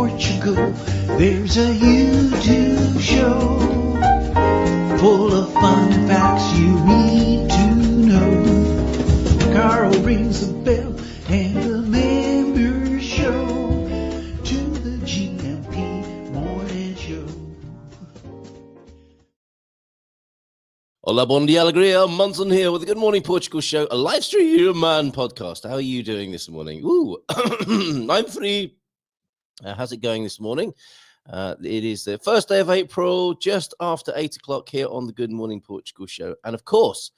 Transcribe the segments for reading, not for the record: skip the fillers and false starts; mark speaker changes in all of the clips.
Speaker 1: Portugal, there's a YouTube show full of fun facts you need to know. Carl rings the bell and the members show to the GMP Morning Show.
Speaker 2: Olá Bom Dia ALEGRIA, Munson here with the Good Morning Portugal show, a live stream podcast. How are you doing this morning? Ooh, I'm free. How's it going this morning? It is the first day of April, just after 8 o'clock here on the Good Morning Portugal show. And of course,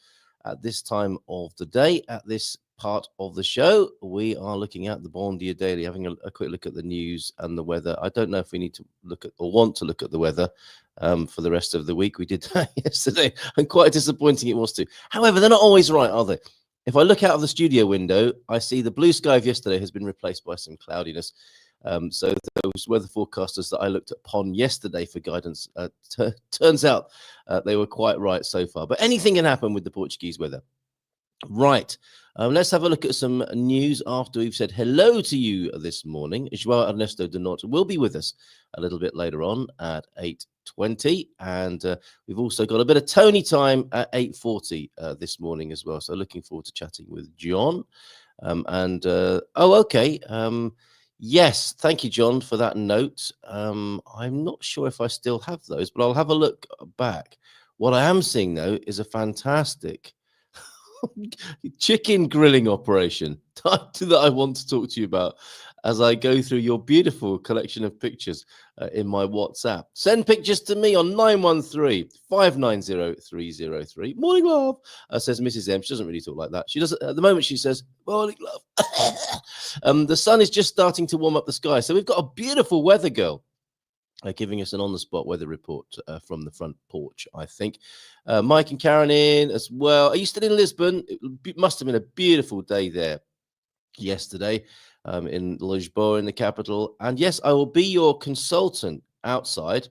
Speaker 2: at this time of the day, at this part of the show, we are looking at the Bon Dia Daily, having a quick look at the news and the weather. I don't know if we need to look at or want to look at the weather for the rest of the week. We did that yesterday, and quite disappointing it was too. However, they're not always right, are they? If I look out of the studio window, I see the blue sky of yesterday has been replaced by some cloudiness. So those weather forecasters that I looked upon yesterday for guidance, turns out they were quite right so far. But anything can happen with the Portuguese weather. Right. Let's have a look at some news after we've said hello to you this morning. João Ernesto de Norte will be with us a little bit later on at 8:20. And we've also got a bit of Tony time at 8:40 this morning as well. So looking forward to chatting with John. Yes, thank you, John, for that note. I'm not sure if I still have those, but I'll have a look back. What I am seeing, though, is a fantastic chicken grilling operation that I want to talk to you about as I go through your beautiful collection of pictures in my WhatsApp. Send pictures to me on 913-590-303. Morning, love, says Mrs. M. She doesn't really talk like that. She doesn't at the moment. She says, morning, love. The sun is just starting to warm up the sky. So we've got a beautiful weather girl giving us an on-the-spot weather report from the front porch, I think. Mike and Karen in as well. Are you still in Lisbon? It must have been a beautiful day there yesterday in Lisboa, in the capital. And yes, I will be your consultant outside.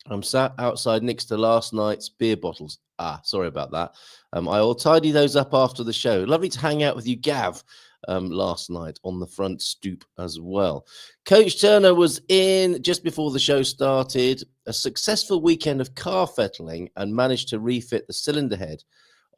Speaker 2: I'm sat outside next to last night's beer bottles. Sorry about that. I will tidy those up after the show. Lovely to hang out with you, Gav. Last night on the front stoop as well. Coach Turner was in just before the show started. A successful weekend of car fettling and managed to refit the cylinder head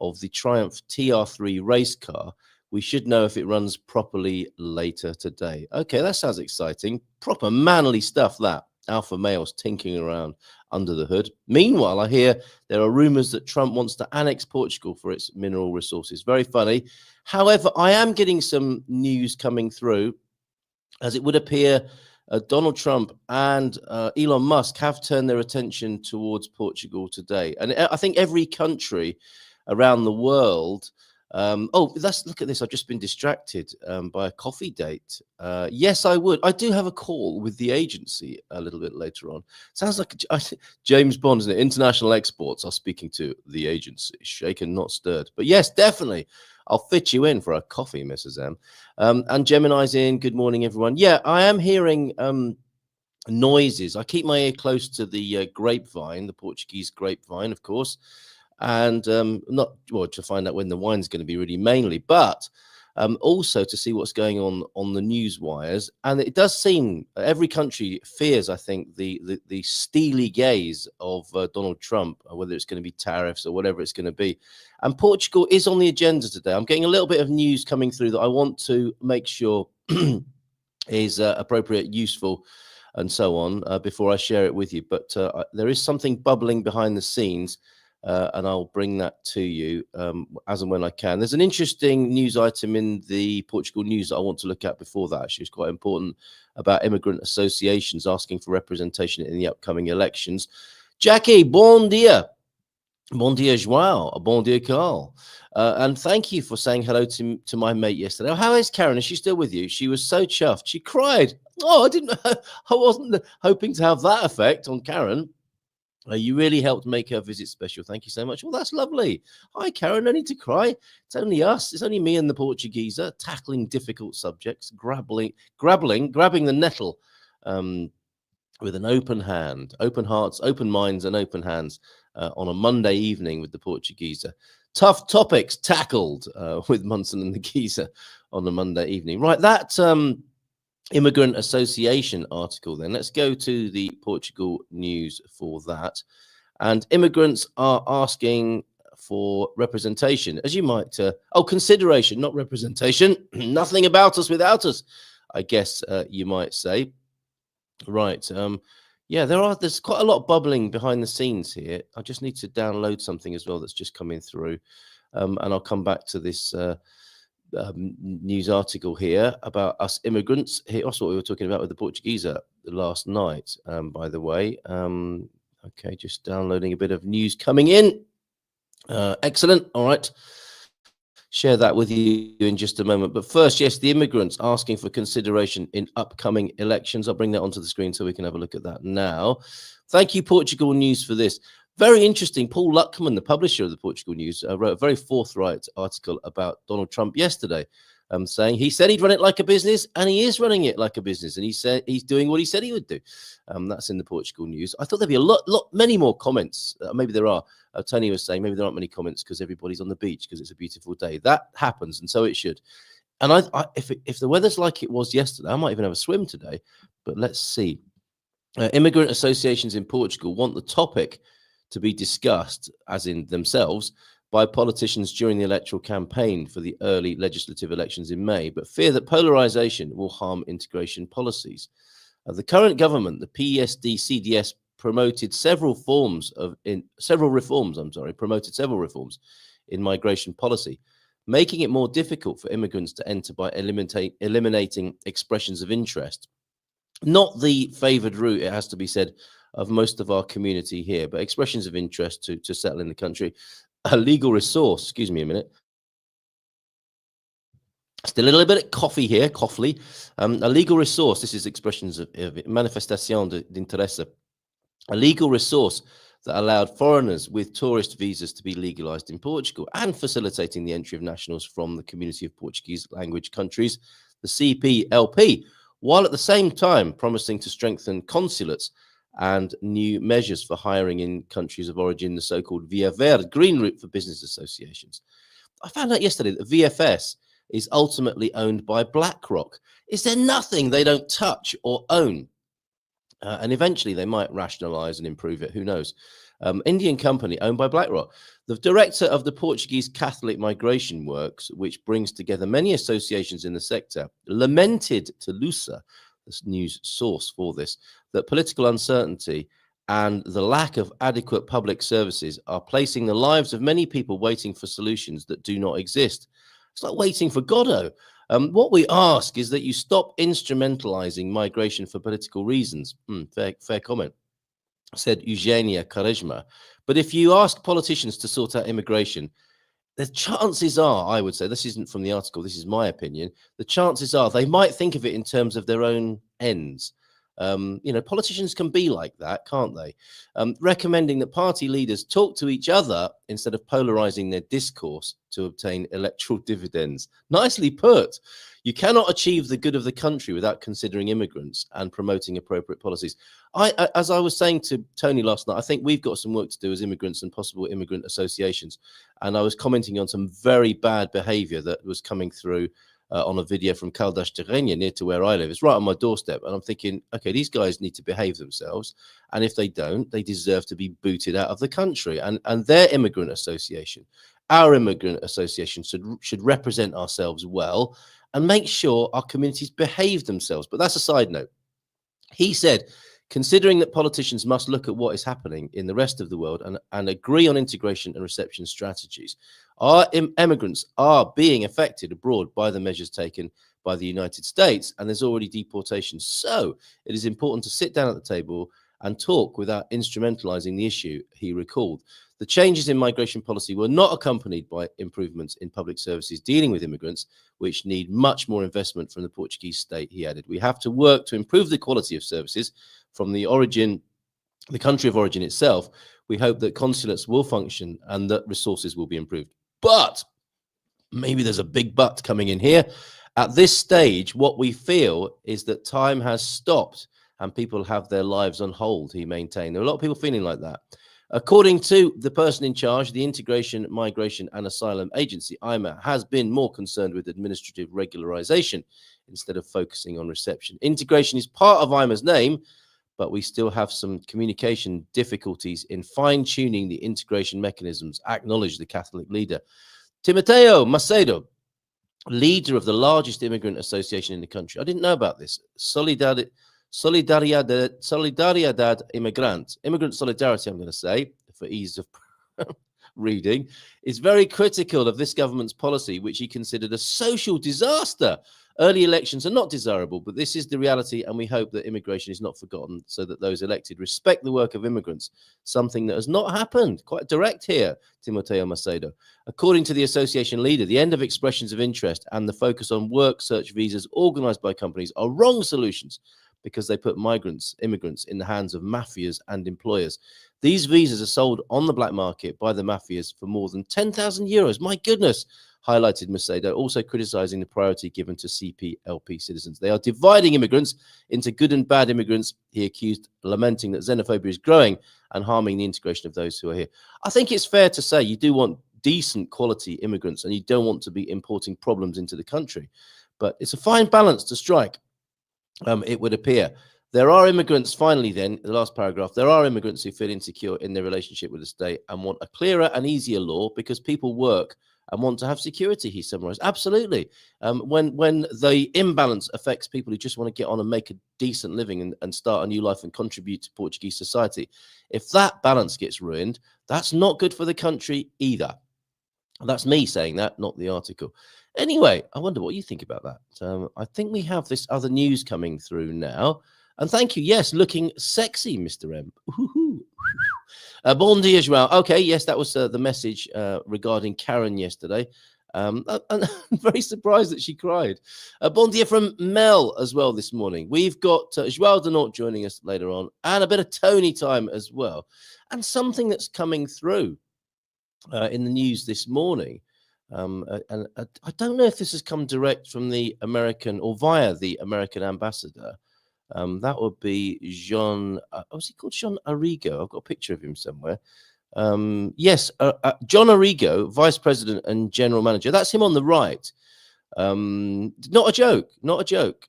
Speaker 2: of the Triumph TR3 race car. We should know if it runs properly later today. Okay, that sounds exciting. Proper manly stuff, that. Alpha males tinkering around under the hood. Meanwhile, I hear there are rumors that Trump wants to annex Portugal for its mineral resources. Very funny. However, I am getting some news coming through, as it would appear Donald Trump and Elon Musk have turned their attention towards Portugal today. And I think every country around the world. Let's look at this. I've just been distracted by a coffee date. Yes, I would. I do have a call with the agency a little bit later on. Sounds like James Bond, isn't it? International exports are speaking to the agency. Shaken, not stirred. But yes, definitely. I'll fit you in for a coffee, Mrs. M. And Gemini's in. Good morning, everyone. Yeah, I am hearing noises. I keep my ear close to the grapevine, the Portuguese grapevine, of course. And not to find out when the wine's going to be really mainly, but also to see what's going on the news wires. And it does seem every country fears, I think, the steely gaze of Donald Trump, whether it's going to be tariffs or whatever it's going to be. And Portugal is on the agenda today. I'm getting a little bit of news coming through that I want to make sure is appropriate, useful, and so on before I share it with you. But there is something bubbling behind the scenes. And I'll bring that to you as and when I can. There's an interesting news item in the Portugal news that I want to look at before that. Actually, it's quite important about immigrant associations asking for representation in the upcoming elections. Jackie, bon dia. Bon dia, João. Bon dia, Carl. And thank you for saying hello to my mate yesterday. Oh, how is Karen? Is she still with you? She was so chuffed. She cried. Oh, I wasn't hoping to have that effect on Karen. You really helped make her visit special. Thank you so much. Well, that's lovely. Hi, Karen. No need to cry. It's only us. It's only me and the Portuguese tackling difficult subjects, grabbing the nettle with an open hand, open hearts, open minds, and open hands on a Monday evening with the Portuguese. Tough topics tackled with Munson and the Geezer on a Monday evening. Right, that Immigrant Association article then. Let's go to the Portugal news for that. And immigrants are asking for representation, as you might, consideration, not representation. Nothing about us without us, I guess you might say. Right. Yeah, there's quite a lot bubbling behind the scenes here. I just need to download something as well that's just coming through. And I'll come back to this news article here about us immigrants. Here, that's what we were talking about with the Portuguese last night, by the way. Okay, just downloading a bit of news coming in. Excellent. All right. Share that with you in just a moment. But first, yes, the immigrants asking for consideration in upcoming elections. I'll bring that onto the screen so we can have a look at that now. Thank you, Portugal News, for this. Very interesting. Paul Luckman, the publisher of the Portugal News, wrote a very forthright article about Donald Trump yesterday, saying he said he'd run it like a business, and he is running it like a business, and he said he's doing what he said he would do. That's in the Portugal News. I thought there'd be many more comments. Maybe there are. Tony was saying maybe there aren't many comments because everybody's on the beach because it's a beautiful day. That happens, and so it should. And if the weather's like it was yesterday, I might even have a swim today. But let's see. Immigrant associations in Portugal want the topic to be discussed, as in themselves, by politicians during the electoral campaign for the early legislative elections in May, but fear that polarization will harm integration policies. The current government, the PSD-CDS, promoted several reforms in migration policy, making it more difficult for immigrants to enter by eliminating expressions of interest. Not the favored route, it has to be said, of most of our community here, but expressions of interest to settle in the country. A legal resource, excuse me a minute. Still a little bit of coffee here, coughly. A legal resource, this is expressions of manifestación de interesse. A legal resource that allowed foreigners with tourist visas to be legalized in Portugal and facilitating the entry of nationals from the community of Portuguese language countries, the CPLP, while at the same time promising to strengthen consulates and new measures for hiring in countries of origin, the so-called Via Verde, green route for business associations. I found out yesterday that VFS is ultimately owned by BlackRock. Is there nothing they don't touch or own? And eventually they might rationalize and improve it. Who knows? Indian company owned by BlackRock. The director of the Portuguese Catholic Migration Works, which brings together many associations in the sector, lamented to Lusa, this news source for this, that political uncertainty and the lack of adequate public services are placing the lives of many people waiting for solutions that do not exist. It's like waiting for Godot. What we ask is that you stop instrumentalizing migration for political reasons. Fair comment, said Eugenia Charisma. But if you ask politicians to sort out immigration, the chances are, I would say, this isn't from the article, this is my opinion, the chances are they might think of it in terms of their own ends. Politicians can be like that, can't they? Recommending that party leaders talk to each other instead of polarizing their discourse to obtain electoral dividends. Nicely put. You cannot achieve the good of the country without considering immigrants and promoting appropriate policies. As I was saying to Tony last night, I think we've got some work to do as immigrants and possible immigrant associations. And I was commenting on some very bad behavior that was coming through on a video from Caldas de Rainha, near to where I live. It's right on my doorstep. And I'm thinking, okay, these guys need to behave themselves. And if they don't, they deserve to be booted out of the country. And their immigrant association, our immigrant association should represent ourselves well and make sure our communities behave themselves. But that's a side note. He said, considering that politicians must look at what is happening in the rest of the world and agree on integration and reception strategies, our immigrants are being affected abroad by the measures taken by the United States, and there's already deportation. So it is important to sit down at the table and talk without instrumentalizing the issue, he recalled. The changes in migration policy were not accompanied by improvements in public services dealing with immigrants, which need much more investment from the Portuguese state, he added. We have to work to improve the quality of services from the country of origin itself. We hope that consulates will function and that resources will be improved. But maybe there's a big but coming in here. At this stage, what we feel is that time has stopped and people have their lives on hold, he maintained. There are a lot of people feeling like that. According to the person in charge, the Integration, Migration and Asylum Agency, Heimbach, has been more concerned with administrative regularization instead of focusing on reception. Integration is part of Heimbach's name, but we still have some communication difficulties in fine-tuning the integration mechanisms, acknowledged the Catholic leader. Timoteo Macedo, leader of the largest immigrant association in the country. I didn't know about this. Solidaridad Immigrant. Immigrant Solidarity, I'm going to say, for ease of reading, is very critical of this government's policy, which he considered a social disaster. Early elections are not desirable, but this is the reality, and we hope that immigration is not forgotten so that those elected respect the work of immigrants, something that has not happened. Quite direct here, Timoteo Macedo. According to the association leader, the end of expressions of interest and the focus on work search visas organized by companies are wrong solutions because they put immigrants in the hands of mafias and employers. These visas are sold on the black market by the mafias for more than 10,000 euros. My goodness, highlighted Macedo, also criticizing the priority given to CPLP citizens. They are dividing immigrants into good and bad immigrants, he accused, lamenting that xenophobia is growing and harming the integration of those who are here. I think it's fair to say you do want decent quality immigrants and you don't want to be importing problems into the country. But it's a fine balance to strike, it would appear. There are immigrants, finally then, the last paragraph, there are immigrants who feel insecure in their relationship with the state and want a clearer and easier law because people work and want to have security, he summarized. Absolutely. When the imbalance affects people who just want to get on and make a decent living and start a new life and contribute to Portuguese society, if that balance gets ruined, that's not good for the country either. That's me saying that, not the article. Anyway, I wonder what you think about that. I think we have this other news coming through now. And thank you. Yes, looking sexy, Mr. M. Bon dia, João. Okay, yes, that was the message regarding Karen yesterday. And I'm very surprised that she cried. Bon dia from Mel as well this morning. We've got João de Norte joining us later on, and a bit of Tony time as well. And something that's coming through in the news this morning. And I don't know if this has come direct from the American or via the American ambassador. That would be John. What's he called? John Arrigo. I've got a picture of him somewhere. Yes, John Arrigo, Vice President and General Manager. That's him on the right. Not a joke. Not a joke.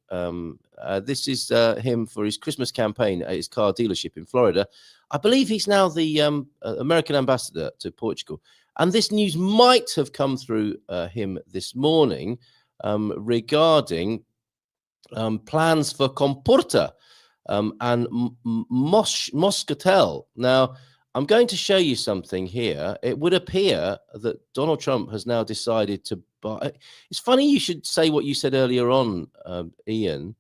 Speaker 2: This is him for his Christmas campaign at his car dealership in Florida. I believe he's now the American ambassador to Portugal. And this news might have come through him this morning regarding plans for Comporta and Moscatel. Now, I'm going to show you something here. It would appear that Donald Trump has now decided to buy. It's funny you should say what you said earlier on, Ian.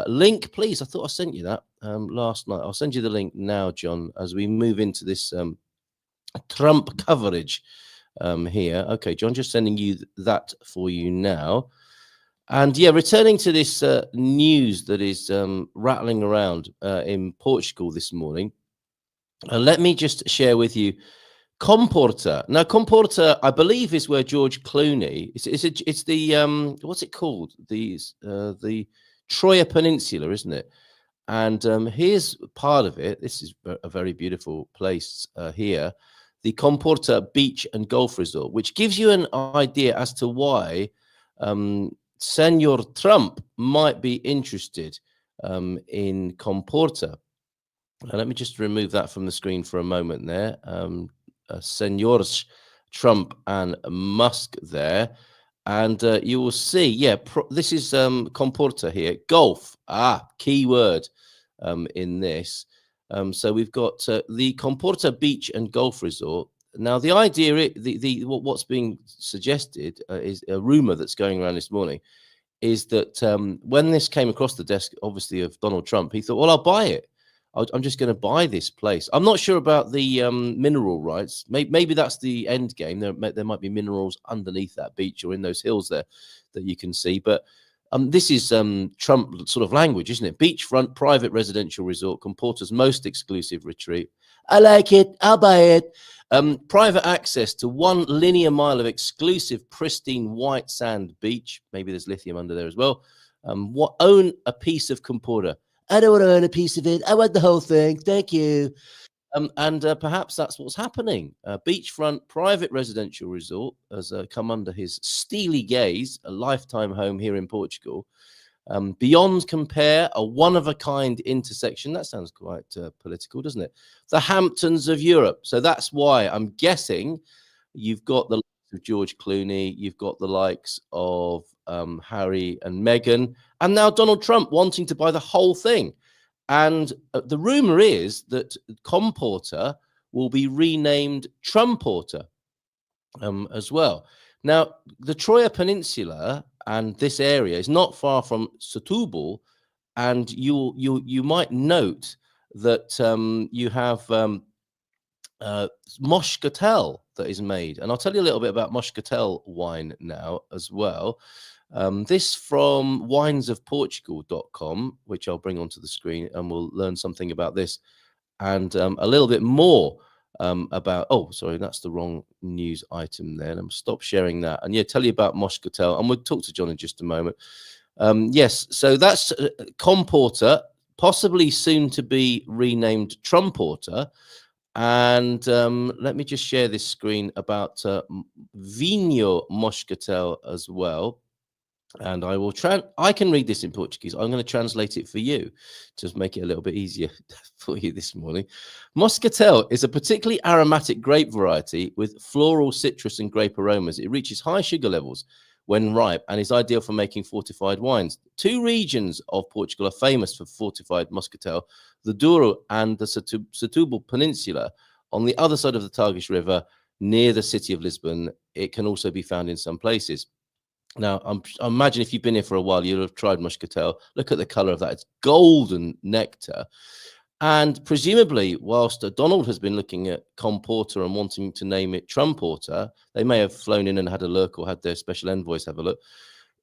Speaker 2: Link, please. I thought I sent you that last night. I'll send you the link now, John, as we move into this Trump coverage here. Okay, John, just sending you that for you now. And yeah, returning to this news that is rattling around in Portugal this morning, let me just share with you Comporta. Now, Comporta, I believe, is where George Clooney. It's the what's it called? The Troya Peninsula, isn't it? And here's part of it. This is a very beautiful place here, the Comporta Beach and Golf Resort, which gives you an idea as to why Senor Trump might be interested in Comporta. Let me just remove that from the screen for a moment there. Senors Trump and Musk there. And you will see, yeah, this is Comporta here. Golf, key word in this. So we've got the Comporta Beach and Golf Resort. Now, the idea, what's being suggested is a rumor that's going around this morning, is that when this came across the desk, obviously, of Donald Trump, he thought, well, I'll buy it. I'm just going to buy this place. I'm not sure about the mineral rights. Maybe that's the end game. There might be minerals underneath that beach or in those hills there that you can see. But this is Trump sort of language, isn't it? Beachfront private residential resort, Comporta's most exclusive retreat. I like it. I'll buy it. Private access to 1 linear mile of exclusive, pristine white sand beach. Maybe there's lithium under there as well. Own a piece of Comporta. I don't want to own a piece of it. I want the whole thing. Thank you. And perhaps that's what's happening. Beachfront private residential resort has come under his steely gaze, a lifetime home here in Portugal. Beyond compare, a one-of-a-kind intersection. That sounds quite political, doesn't it? The Hamptons of Europe. So that's why I'm guessing you've got the likes of George Clooney, you've got the likes of Harry and Meghan, and now Donald Trump wanting to buy the whole thing. And the rumor is that Comporter will be renamed Trumporter as well. Now, the Troya Peninsula and this area is not far from Setúbal, and you might note that you have Moscatel that is made, and I'll tell you a little bit about Moscatel wine now as well. This from winesofportugal.com, which I'll bring onto the screen, and we'll learn something about this and a little bit more about, oh, sorry, that's the wrong news item there. And stop sharing that. And yeah, tell you about Moscatel, and we'll talk to John in just a moment. Yes, so that's Comporter, possibly soon to be renamed Trumporter. And let me just share this screen about Vinho Moscatel as well. And I will I can read this in Portuguese. I'm going to translate it for you to make it a little bit easier for you this morning. Moscatel is a particularly aromatic grape variety with floral, citrus, and grape aromas. It reaches high sugar levels when ripe and is ideal for making fortified wines. Two regions of Portugal are famous for fortified Moscatel, the Douro and the Setúbal Peninsula. On the other side of the Tagus River, near the city of Lisbon, it can also be found in some places. Now, I imagine if you've been here for a while, you'll have tried Moscatel. Look at the color of that. It's golden nectar. And presumably, whilst Donald has been looking at Comporter and wanting to name it Trumporter, they may have flown in and had a look or had their special envoys have a look.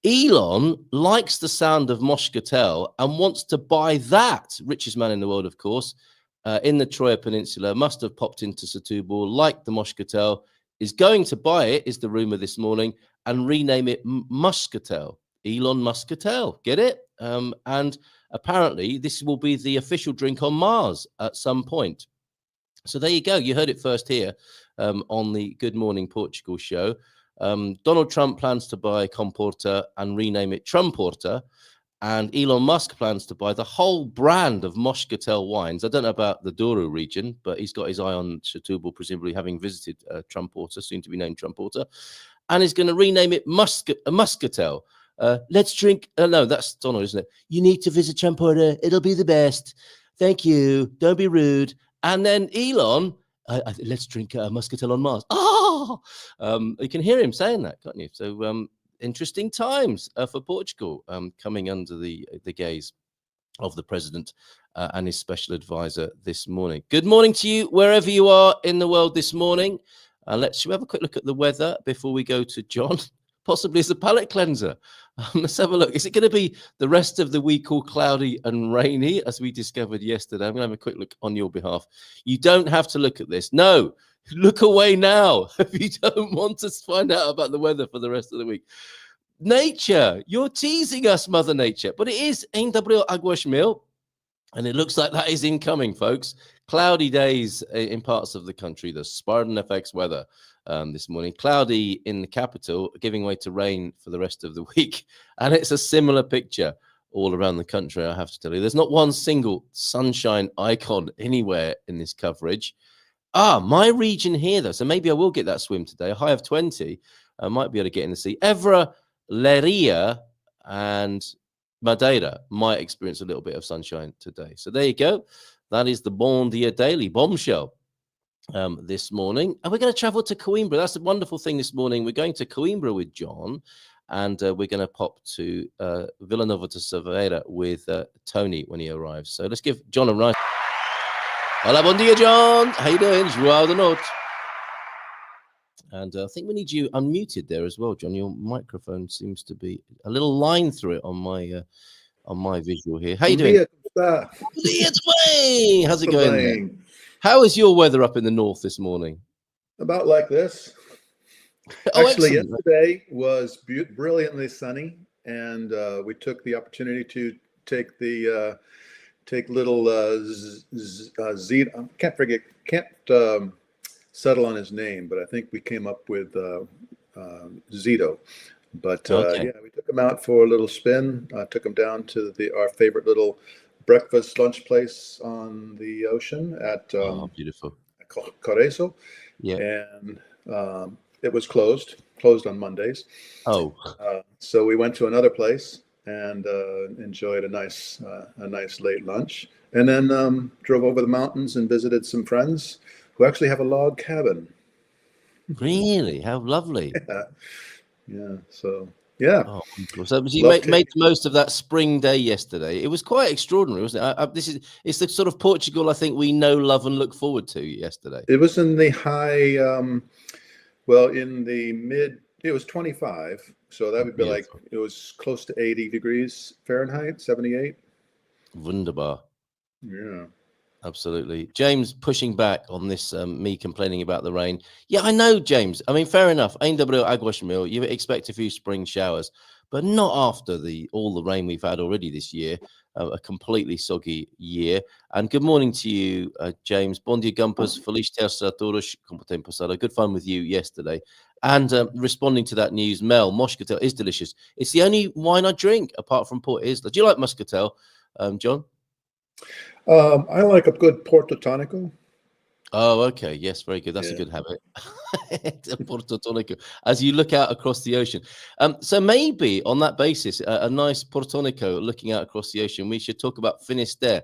Speaker 2: Elon likes the sound of Moscatel and wants to buy that. Richest man in the world, of course, in the Troya Peninsula, must have popped into Setúbal, like the Moscatel, is going to buy it, is the rumor this morning, and rename it Muscatel. Elon Muscatel, get it? And apparently this will be the official drink on Mars at some point. So there you go. You heard it first here on the Good Morning Portugal show. Donald Trump plans to buy Comporter and rename it Trumporter. And Elon Musk plans to buy the whole brand of Moscatel wines. I don't know about the Douro region, but he's got his eye on Setúbal, presumably having visited Trumporter, soon to be named Trumporter. And he's going to rename it Muscatel. Let's drink. No, that's Donald, isn't it? You need to visit Trumporter. It'll be the best. Thank you. Don't be rude. And then Elon, let's drink Muscatel on Mars. Oh, you can hear him saying that, can't you? So interesting times for Portugal coming under the gaze of the president and his special advisor this morning. Good morning to you, wherever you are in the world this morning. Should we have a quick look at the weather before we go to John? Possibly as a palate cleanser. Let's have a look. Is it going to be the rest of the week all cloudy and rainy, as we discovered yesterday? I'm going to have a quick look on your behalf. You don't have to look at this. No, look away now if you don't want to find out about the weather for the rest of the week. Nature, you're teasing us, Mother Nature. But it is em Abril Águas Mil, and it looks like that is incoming, folks. Cloudy days in parts of the country. The Spartan FX weather this morning. Cloudy in the capital, giving way to rain for the rest of the week. And it's a similar picture all around the country, I have to tell you. There's not one single sunshine icon anywhere in this coverage. My region here, though. So maybe I will get that swim today. A high of 20. I might be able to get in the sea. Évora, Leiria, and Madeira might experience a little bit of sunshine today. So there you go. That is the Bom Dia Daily bombshell this morning. And we're going to travel to Coimbra. That's a wonderful thing this morning. We're going to Coimbra with John, and we're going to pop to Vila Nova de Cerveira with Tony when he arrives. So let's give John a nice... Olá Bom Dia, John. How you doing? João do Norte. And I think we need you unmuted there as well, John. Your microphone seems to be a little line through it on my visual here. How you doing? How's it going there? How is your weather up in the north this morning?
Speaker 3: About like this. Actually, yesterday was brilliantly sunny, and we took the opportunity to take little Zito. Can't settle on his name, but I think we came up with Zito. But
Speaker 2: Okay.
Speaker 3: yeah, we took them out for a little spin. Took them down to our favorite little breakfast lunch place on the ocean at
Speaker 2: Oh, beautiful.
Speaker 3: Coreso,
Speaker 2: Yeah.
Speaker 3: and it was closed on Mondays.
Speaker 2: Oh,
Speaker 3: So we went to another place and enjoyed a nice late lunch, and then drove over the mountains and visited some friends who actually have a log cabin.
Speaker 2: really? How lovely.
Speaker 3: Yeah. So yeah,
Speaker 2: Oh, wonderful. So you
Speaker 3: love
Speaker 2: made
Speaker 3: taking.
Speaker 2: the most of that spring day yesterday. It was quite extraordinary, wasn't it? It's the sort of Portugal I think we know, love, and look forward to yesterday.
Speaker 3: It was in the high, well, in the mid. It was 25, so that would be like
Speaker 2: Beautiful.
Speaker 3: it was close to 80 degrees Fahrenheit, 78.
Speaker 2: Wunderbar.
Speaker 3: Yeah.
Speaker 2: Absolutely. James pushing back on this, me complaining about the rain. Yeah, I know, James. I mean, fair enough. Ainda abril, águas mil. You expect a few spring showers, but not after all the rain we've had already this year. A completely soggy year. And good morning to you, James. Bom dia, Gumpers. Feliz terça a todos. Como tem passado? Good fun with you yesterday. And responding to that news, Mel, Moscatel is delicious. It's the only wine I drink apart from Port Isla. Do you like Muscatel, John?
Speaker 3: I like a good Porto Tonico.
Speaker 2: Oh, okay. Yes, very good. That's a
Speaker 3: Yeah.
Speaker 2: good habit. Porto Tonico, as you look out across the ocean. So maybe on that basis, a nice Porto Tonico looking out across the ocean, we should talk about Finisterre.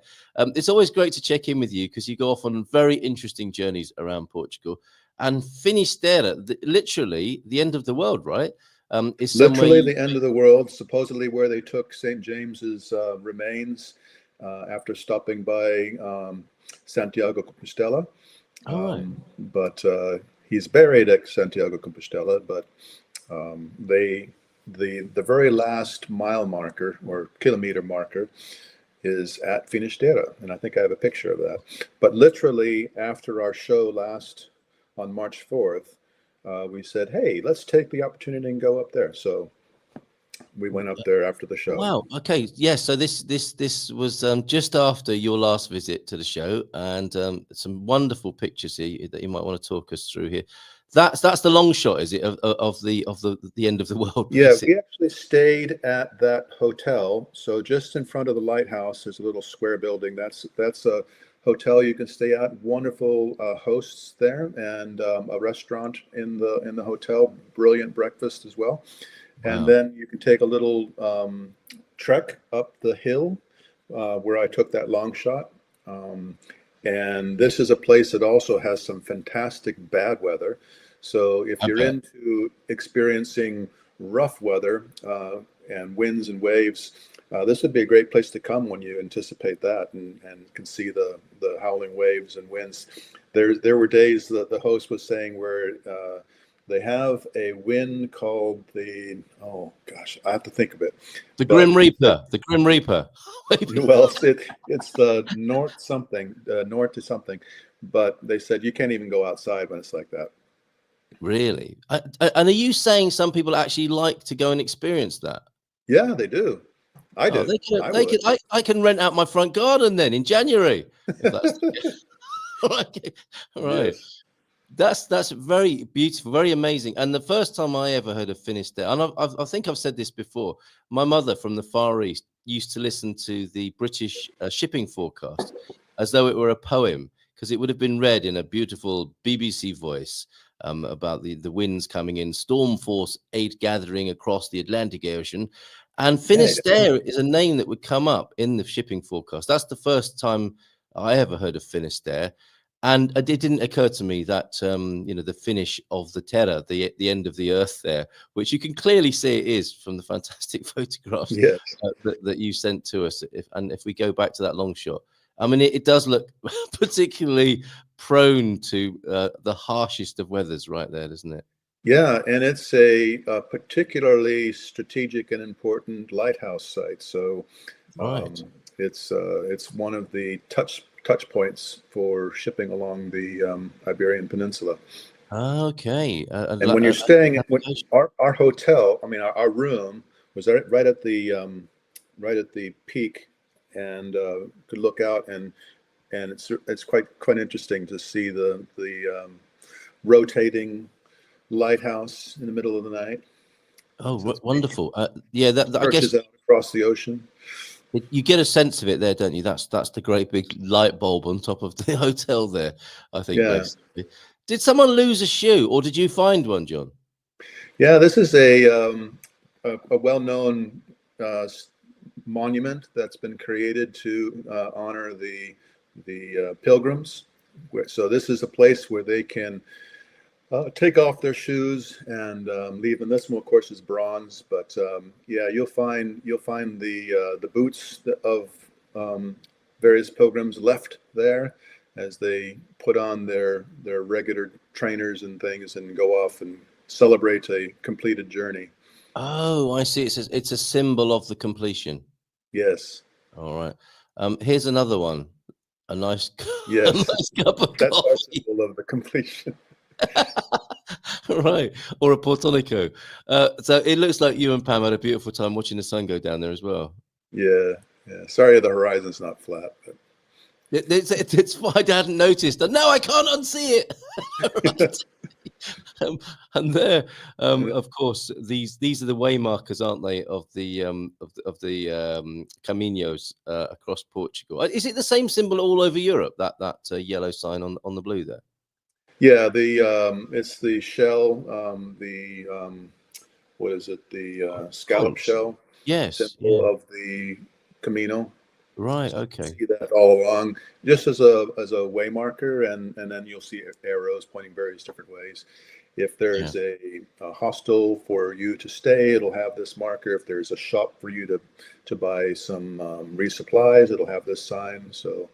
Speaker 2: It's always great to check in with you because you go off on very interesting journeys around Portugal. And Finisterre, literally the end of the world, right? Is somewhere
Speaker 3: Literally the end of the world, supposedly where they took St. James's remains after stopping by Santiago Compostela.
Speaker 2: All right.
Speaker 3: But he's buried at Santiago Compostela. But the very last mile marker or kilometer marker is at Finisterre, and I think I have a picture of that. But literally after our show last on March 4th, we said, "Hey, let's take the opportunity and go up there." So we went up there after the show.
Speaker 2: Wow. Okay. Yes. So this was just after your last visit to the show, and some wonderful pictures here that you might want to talk us through here. That's the long shot, is it, of the end of the world?
Speaker 3: Yeah,
Speaker 2: Basically.
Speaker 3: we actually stayed at that hotel. So just in front of the lighthouse, there's a little square building. That's a hotel you can stay at. Wonderful hosts there, and a restaurant in the hotel. Brilliant breakfast as well. And
Speaker 2: Wow.
Speaker 3: then you can take a little trek up the hill where I took that long shot. And this is a place that also has some fantastic bad weather. So if
Speaker 2: I
Speaker 3: you're
Speaker 2: bet.
Speaker 3: into experiencing rough weather and winds and waves, this would be a great place to come when you anticipate that and can see the howling waves and winds. There were days that the host was saying where they have a wind called oh gosh, I have to think of it.
Speaker 2: The Grim Reaper. The Grim Reaper.
Speaker 3: Well, it's the North something, Norte to something. But they said you can't even go outside when it's like that.
Speaker 2: Really? And are you saying some people actually like to go and experience that?
Speaker 3: Yeah, they do. I do.
Speaker 2: I can rent out my front garden then in January. If that's okay. All right.
Speaker 3: Yes.
Speaker 2: That's very beautiful, very amazing. And the first time I ever heard of Finisterre, and I think I've said this before, my mother from the Far East used to listen to the British shipping forecast as though it were a poem, because it would have been read in a beautiful BBC voice about the winds coming in, storm force 8 gathering across the Atlantic Ocean. And Finisterre is a name that would come up in the shipping forecast. That's the first time I ever heard of Finisterre. And it didn't occur to me that the finish of the terra, the end of the earth there, which you can clearly see it is from the fantastic photographs
Speaker 3: Yes.
Speaker 2: that you sent to us. If we go back to that long shot, I mean, it does look particularly prone to the harshest of weathers right there, doesn't it?
Speaker 3: Yeah, and it's a particularly strategic and important lighthouse site. So
Speaker 2: Right.
Speaker 3: it's one of the touch points for shipping along the Iberian Peninsula.
Speaker 2: Okay.
Speaker 3: And when you're staying at our hotel, I mean our room was right at the peak, and could look out, and it's quite interesting to see the rotating lighthouse in the middle of the night.
Speaker 2: Oh, wonderful. Yeah, I guess
Speaker 3: Stretches out across the ocean.
Speaker 2: you get a sense of it there, don't you? That's the great big light bulb on top of the hotel there, I think,
Speaker 3: Yeah.
Speaker 2: basically. Did someone lose a shoe, or did you find one, John?
Speaker 3: Yeah, this is a well-known monument that's been created to honor the pilgrims. So this is a place where they can take off their shoes and leave them. This one, of course, is bronze, but yeah, you'll find the boots of various pilgrims left there as they put on their regular trainers and things and go off and celebrate a completed journey.
Speaker 2: Oh, I see. It's a symbol of the completion.
Speaker 3: Yes.
Speaker 2: All right. Here's another one. A nice, a
Speaker 3: Yes.
Speaker 2: nice cup of
Speaker 3: That's our
Speaker 2: coffee.
Speaker 3: symbol of the completion.
Speaker 2: Right, or a portonico. So it looks like you and Pam had a beautiful time watching the sun go down there as well.
Speaker 3: Yeah. Yeah. Sorry, the horizon's not flat, but
Speaker 2: It's why I hadn't noticed. No, I can't unsee it. Right. And there, of course, these are the way markers, aren't they, of the caminos across Portugal? Is it the same symbol all over Europe? That yellow sign on the blue there.
Speaker 3: yeah, it's the shell, what is it? The scallop shell
Speaker 2: Yes.
Speaker 3: symbol of the Camino.
Speaker 2: Right. Okay.
Speaker 3: You see that all along, just as a way marker, and then you'll see arrows pointing various different ways. If there's a hostel for you to stay, it'll have this marker. If there's a shop for you to buy some resupplies, it'll have this sign. So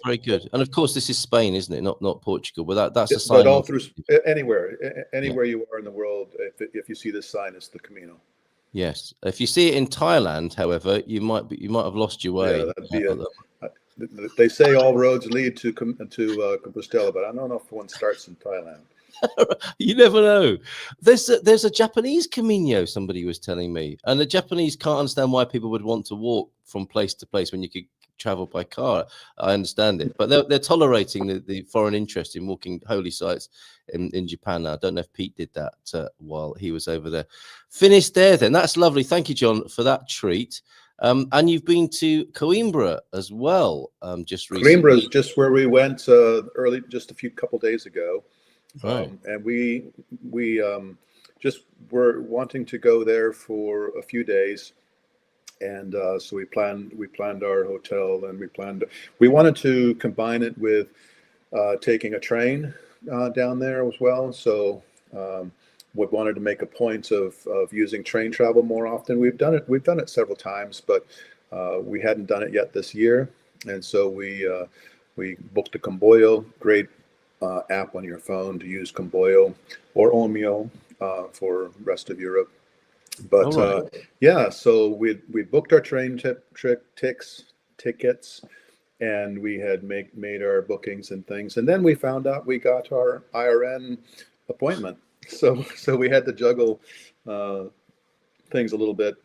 Speaker 2: very good. And of course, this is Spain, isn't it? Not Portugal. But that's a sign.
Speaker 3: But all through anywhere you are in the world, if you see this sign, it's the Camino.
Speaker 2: Yes. If you see it in Thailand, however, you might have lost your way.
Speaker 3: Yeah, they say all roads lead to Compostela, but I don't know if one starts in Thailand.
Speaker 2: You never know. There's a Japanese Camino, somebody was telling me, and the Japanese can't understand why people would want to walk from place to place when you could travel by car. I understand it, but they're tolerating the foreign interest in walking holy sites in Japan now. I don't know if Pete did that while he was over there. Finished there then. That's lovely. Thank you, John, for that treat. And you've been to Coimbra as well, just recently.
Speaker 3: Coimbra is just where we went just a couple days ago.
Speaker 2: Right.
Speaker 3: And we just were wanting to go there for a few days, and so we planned our hotel, and we wanted to combine it with taking a train down there as well. So we wanted to make a point of using train travel more often. We've done it several times, but we hadn't done it yet this year, and so we booked a Comboio. Great app on your phone to use Comboio or Omio for rest of Europe. But yeah, so we booked our train tickets, and we had made our bookings and things, and then we found out we got our IRN appointment. So we had to juggle things a little bit,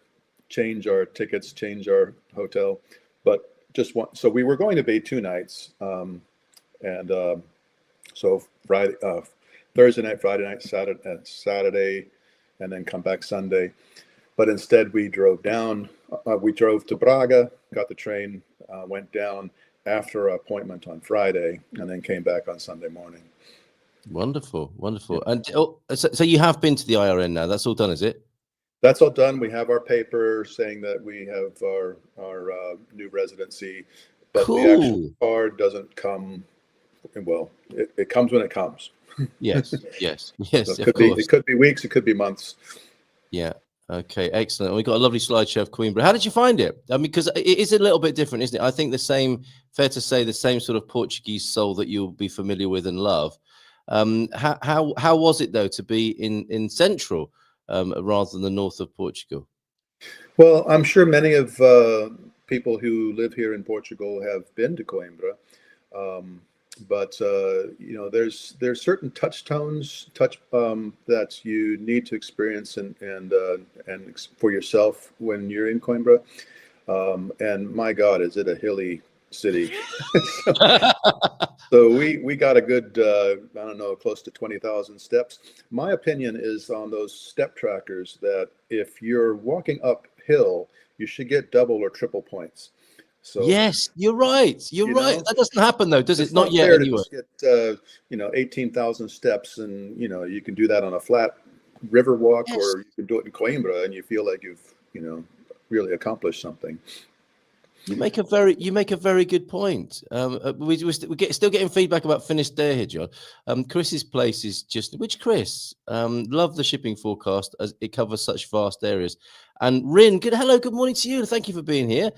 Speaker 3: change our tickets, change our hotel, but just one. So we were going to be 2 nights, and so Thursday night, Friday night, Saturday, and then come back Sunday. But instead, we drove down. We drove to Braga, got the train, went down after our appointment on Friday, and then came back on Sunday morning.
Speaker 2: Wonderful. And so you have been to the IRN now. That's all done, is it?
Speaker 3: That's all done. We have our paper saying that we have our new residency, but
Speaker 2: cool.
Speaker 3: The actual card doesn't come. Well, it comes when it comes.
Speaker 2: Yes.
Speaker 3: So
Speaker 2: it
Speaker 3: could be weeks, it could be months.
Speaker 2: Yeah. Okay. Excellent. We got a lovely slideshow of Coimbra. How did you find it? I mean, because it is a little bit different, isn't it? I think fair to say, the same sort of Portuguese soul that you'll be familiar with and love. How was it though to be in central rather than the north of Portugal?
Speaker 3: Well, I'm sure many of people who live here in Portugal have been to Coimbra. But there's certain touch tones that you need to experience and for yourself when you're in Coimbra. And my God, is it a hilly city. So we got a good, I don't know, close to 20,000 steps. My opinion is on those step trackers that if you're walking uphill, you should get double or triple points. So
Speaker 2: yes, you're right. You're right.
Speaker 3: know,
Speaker 2: That doesn't happen though, does it?
Speaker 3: it's
Speaker 2: Not
Speaker 3: not
Speaker 2: yet
Speaker 3: fair to
Speaker 2: anyway.
Speaker 3: just get 18,000 steps, and you can do that on a flat river walk,
Speaker 2: Yes.
Speaker 3: or you can do it in Coimbra, and you feel like you've really accomplished something.
Speaker 2: You make a very good point. We're still getting feedback about finished there here, John. Chris's place is just which Chris? Love the shipping forecast as it covers such vast areas. And Rin, good morning to you. Thank you for being here.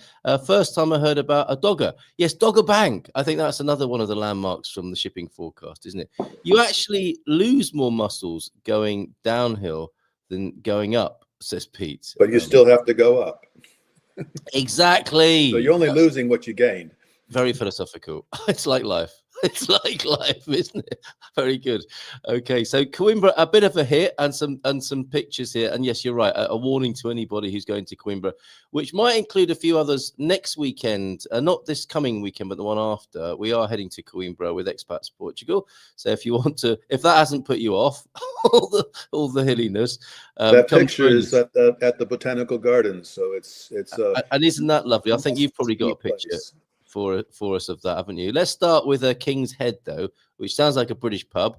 Speaker 2: First time I heard about a dogger. Yes, Dogger Bank. I think that's another one of the landmarks from the shipping forecast, isn't it? You actually lose more muscles going downhill than going up, says Pete.
Speaker 3: But you still have to go up.
Speaker 2: Exactly.
Speaker 3: So you're only losing what you gain.
Speaker 2: Very philosophical. It's like life. It's like life, isn't it? Very good. Okay, so Coimbra, a bit of a hit, and some pictures here. And yes, you're right. A warning to anybody who's going to Coimbra, which might include a few others next weekend. Not this coming weekend, but the one after. We are heading to Coimbra with Expats Portugal. So if you want to, if that hasn't put you off, all the hilliness.
Speaker 3: That picture is at the Botanical Gardens, so it's
Speaker 2: and isn't that lovely? I think you've probably got a picture for us of that, haven't you? Let's start with King's Head, though, which sounds like a British pub.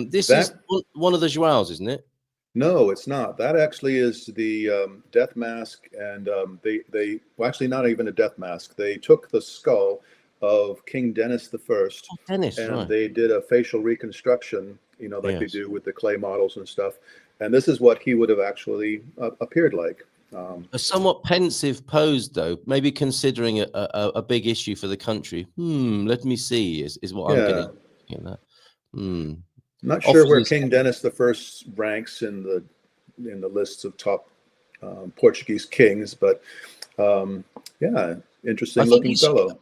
Speaker 2: This is one of the Joaos, isn't it?
Speaker 3: No, it's not. That actually is the death mask, and they well, actually not even a death mask. They took the skull of King Dennis I, and they did a facial reconstruction, like they do with the clay models and stuff. And this is what he would have actually appeared like.
Speaker 2: A somewhat pensive pose, though, maybe considering a big issue for the country. Let me see, is what I'm getting at.
Speaker 3: Not sure where King Dennis I ranks in the lists of top Portuguese kings, but interesting looking fellow.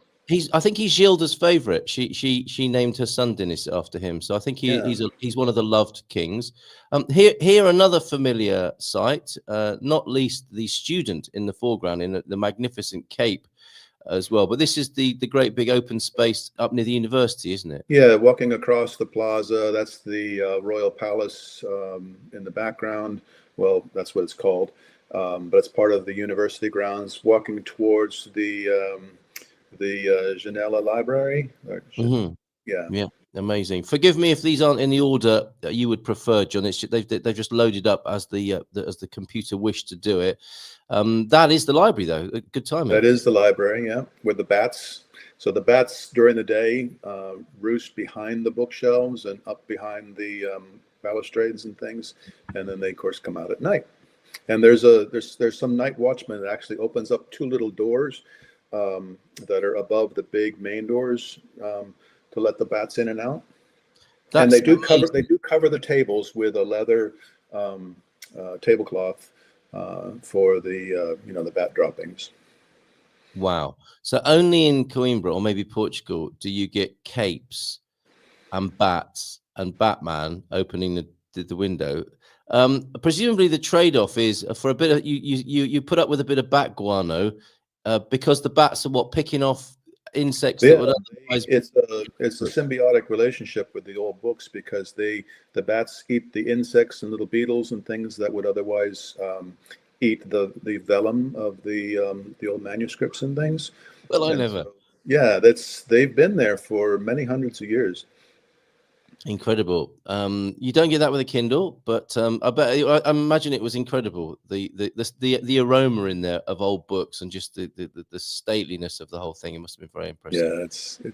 Speaker 2: I think he's Gilda's favorite. She named her son Dennis after him. So I think he's one of the loved kings. Here another familiar sight, not least the student in the foreground in the magnificent cape as well. But this is the great big open space up near the university, isn't it?
Speaker 3: Yeah, walking across the plaza. That's the Royal Palace in the background. Well, that's what it's called. But it's part of the university grounds. Walking towards the Janela Library.
Speaker 2: Yeah, amazing. Forgive me if these aren't in the order that you would prefer, John. It's they've just loaded up as the computer wished to do it. That is the library, though. Good timing.
Speaker 3: That is the library, yeah, with the bats. So the bats during the day roost behind the bookshelves and up behind the balustrades and things, and then they of course come out at night. And there's some night watchman that actually opens up two little doors that are above the big main doors to let the bats in and out. And they do cover the tables with a leather tablecloth for the bat droppings.
Speaker 2: Wow. So only in Coimbra or maybe Portugal do you get capes and bats and Batman opening the window. Presumably the trade-off is for a bit of you put up with a bit of bat guano because the bats are picking off insects that would otherwise
Speaker 3: it's a symbiotic relationship with the old books, because the bats eat the insects and little beetles and things that would otherwise eat the vellum of the old manuscripts and things.
Speaker 2: Well,
Speaker 3: they've been there for many hundreds of years.
Speaker 2: Incredible. You don't get that with a Kindle, but I imagine it was incredible. The aroma in there of old books and just the stateliness of the whole thing. It must have been very impressive.
Speaker 3: Yeah,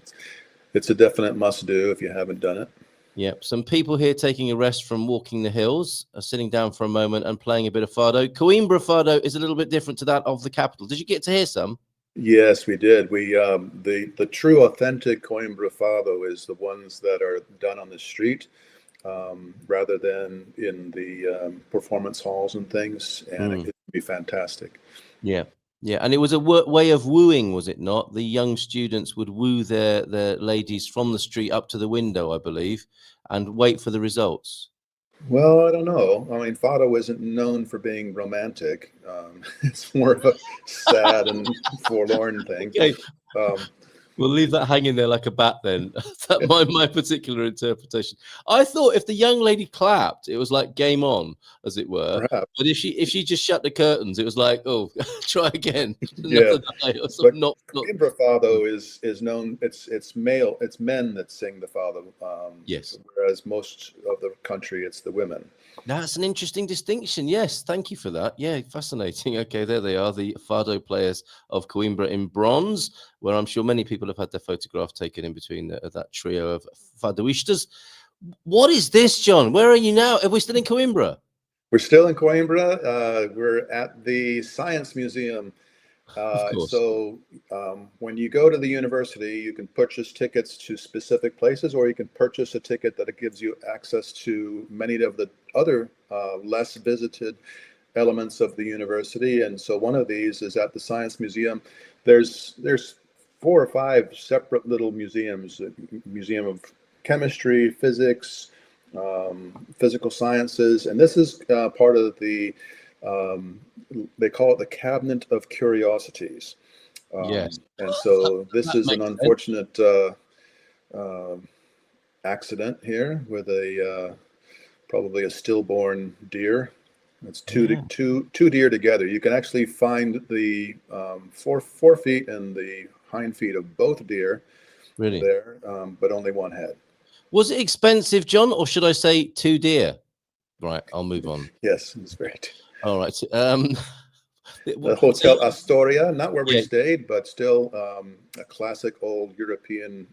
Speaker 3: it's a definite must do if you haven't done it.
Speaker 2: Yep. Some people here taking a rest from walking the hills, sitting down for a moment and playing a bit of fado. Coimbra fado is a little bit different to that of the capital. Did you get to hear some?
Speaker 3: Yes, we did. We the true authentic Coimbra fado is the ones that are done on the street rather than in the performance halls and things, and it could be fantastic.
Speaker 2: Yeah, and it was a way of wooing, was it not? The young students would woo their ladies from the street up to the window, I believe, and wait for the results.
Speaker 3: Well, I don't know. I mean, fado isn't known for being romantic. It's more of a sad and forlorn thing.
Speaker 2: Okay. We'll leave that hanging there like a bat then. That's my particular interpretation. I thought if the young lady clapped, it was like game on, as it were.
Speaker 3: Perhaps.
Speaker 2: But if she just shut the curtains, it was like, oh, try again.
Speaker 3: Yeah.
Speaker 2: Another night or
Speaker 3: But
Speaker 2: something. Not
Speaker 3: Coimbra Fado is known. It's male. It's men that sing the Fado.
Speaker 2: Yes.
Speaker 3: Whereas most of the country, it's the women.
Speaker 2: That's an interesting distinction. Yes, thank you for that. Yeah, fascinating. Okay, there they are, the Fado players of Coimbra in bronze, where I'm sure many people have had their photograph taken in between that trio of Fadoistas. What is this, John? Where are you now? Are we still in Coimbra?
Speaker 3: We're still in Coimbra. We're at the Science Museum.
Speaker 2: Of course.
Speaker 3: So when you go to the university, you can purchase tickets to specific places, or you can purchase a ticket that gives you access to many of the other less visited elements of the university. And so one of these is at the Science Museum. There's 4 or 5 separate little museums: Museum of Chemistry, Physics, Physical Sciences, and this is part of the they call it the Cabinet of Curiosities.
Speaker 2: Yes.
Speaker 3: And so this
Speaker 2: That
Speaker 3: is an
Speaker 2: makes
Speaker 3: unfortunate accident here with probably a stillborn deer. It's two deer together. You can actually find the four feet and the hind feet of both deer
Speaker 2: Really?
Speaker 3: there, but only one head.
Speaker 2: Was it expensive, John, or should I say 2 deer? Right, I'll move on.
Speaker 3: Yes, it's great.
Speaker 2: All right.
Speaker 3: The Hotel Astoria, not where we
Speaker 2: Yeah.
Speaker 3: stayed, but still a classic old European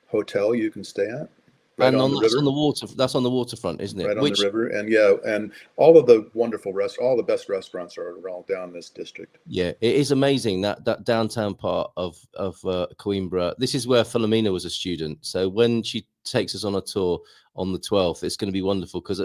Speaker 3: hotel you can stay at. Right
Speaker 2: and
Speaker 3: on the
Speaker 2: that's
Speaker 3: river.
Speaker 2: on the water. That's on the waterfront, isn't it?
Speaker 3: Right on the river, and yeah, and all of the wonderful all the best restaurants are all down this district.
Speaker 2: Yeah, it is amazing that downtown part of Coimbra. This is where Philomena was a student. So when she takes us on a tour on the 12th, it's going to be wonderful because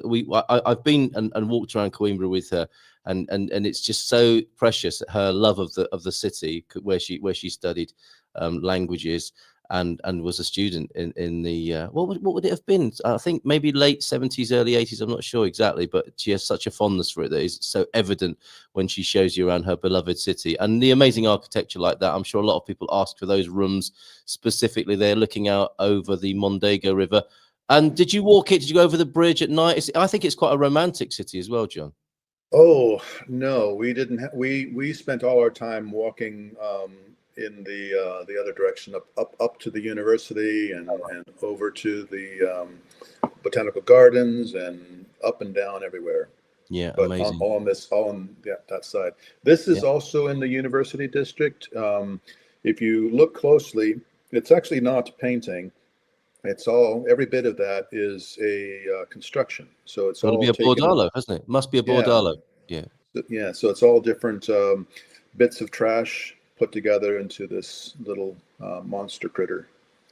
Speaker 2: I've been and walked around Coimbra with her, and it's just so precious, her love of the city where she studied languages. And was a student in the what would it have been? I think maybe late 70s, early 80s. I'm not sure exactly, but she has such a fondness for it that is so evident when she shows you around her beloved city and the amazing architecture like that. I'm sure a lot of people ask for those rooms specifically. They're looking out over the Mondego River. And did you walk it? Did you go over the bridge at night? I think it's quite a romantic city as well, John.
Speaker 3: Oh no, we didn't. We spent all our time walking. In the other direction, up to the university and over to the botanical gardens and up and down everywhere.
Speaker 2: Yeah,
Speaker 3: but
Speaker 2: amazing.
Speaker 3: All on that side. This is also in the university district. If you look closely, it's actually not painting. It's all, every bit of that is a construction. So it's
Speaker 2: It'll
Speaker 3: all
Speaker 2: be a
Speaker 3: taken,
Speaker 2: bordalo, hasn't it? Must be a bordalo. Yeah.
Speaker 3: Yeah. So it's all different bits of trash put together into this little monster critter.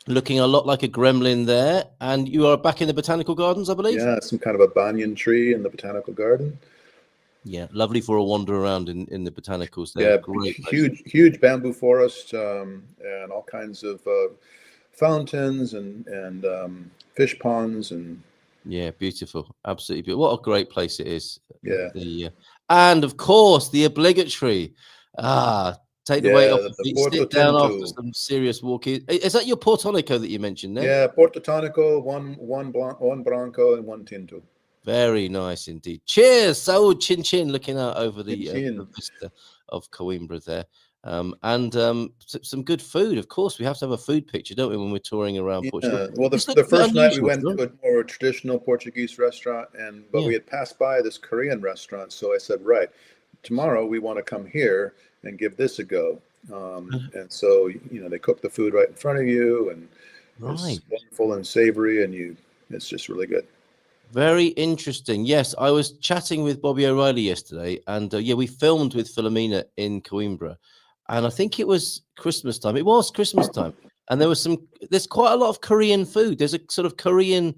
Speaker 2: Looking a lot like a gremlin there. And you are back in the botanical gardens, I believe?
Speaker 3: Yeah, some kind of a banyan tree in the botanical garden.
Speaker 2: Yeah, lovely for a wander around in the botanicals there.
Speaker 3: Yeah,
Speaker 2: great
Speaker 3: huge bamboo forest and all kinds of fountains and fish ponds and.
Speaker 2: Yeah, beautiful, absolutely beautiful. What a great place it is.
Speaker 3: Yeah.
Speaker 2: And of course the obligatory. Take the weight off the feet, sit down after some serious walking. Is that your Portonico that you mentioned there?
Speaker 3: Yeah, Portotonico, one Branco and one Tinto.
Speaker 2: Very nice indeed. Cheers. So chin chin, looking out over the vista of Coimbra there. And some good food. Of course, we have to have a food picture, don't we, when we're touring around Portugal?
Speaker 3: Well, the first night we went to a more traditional Portuguese restaurant, but we had passed by this Korean restaurant. So I said, right, tomorrow we want to come here and give this a go. And so, they cook the food right in front of you, and it's wonderful and savory, and it's just really good.
Speaker 2: Very interesting. Yes, I was chatting with Bobby O'Reilly yesterday, and we filmed with Philomena in Coimbra, and I think it was Christmas time. It was Christmas time, and there's quite a lot of Korean food. There's a sort of Korean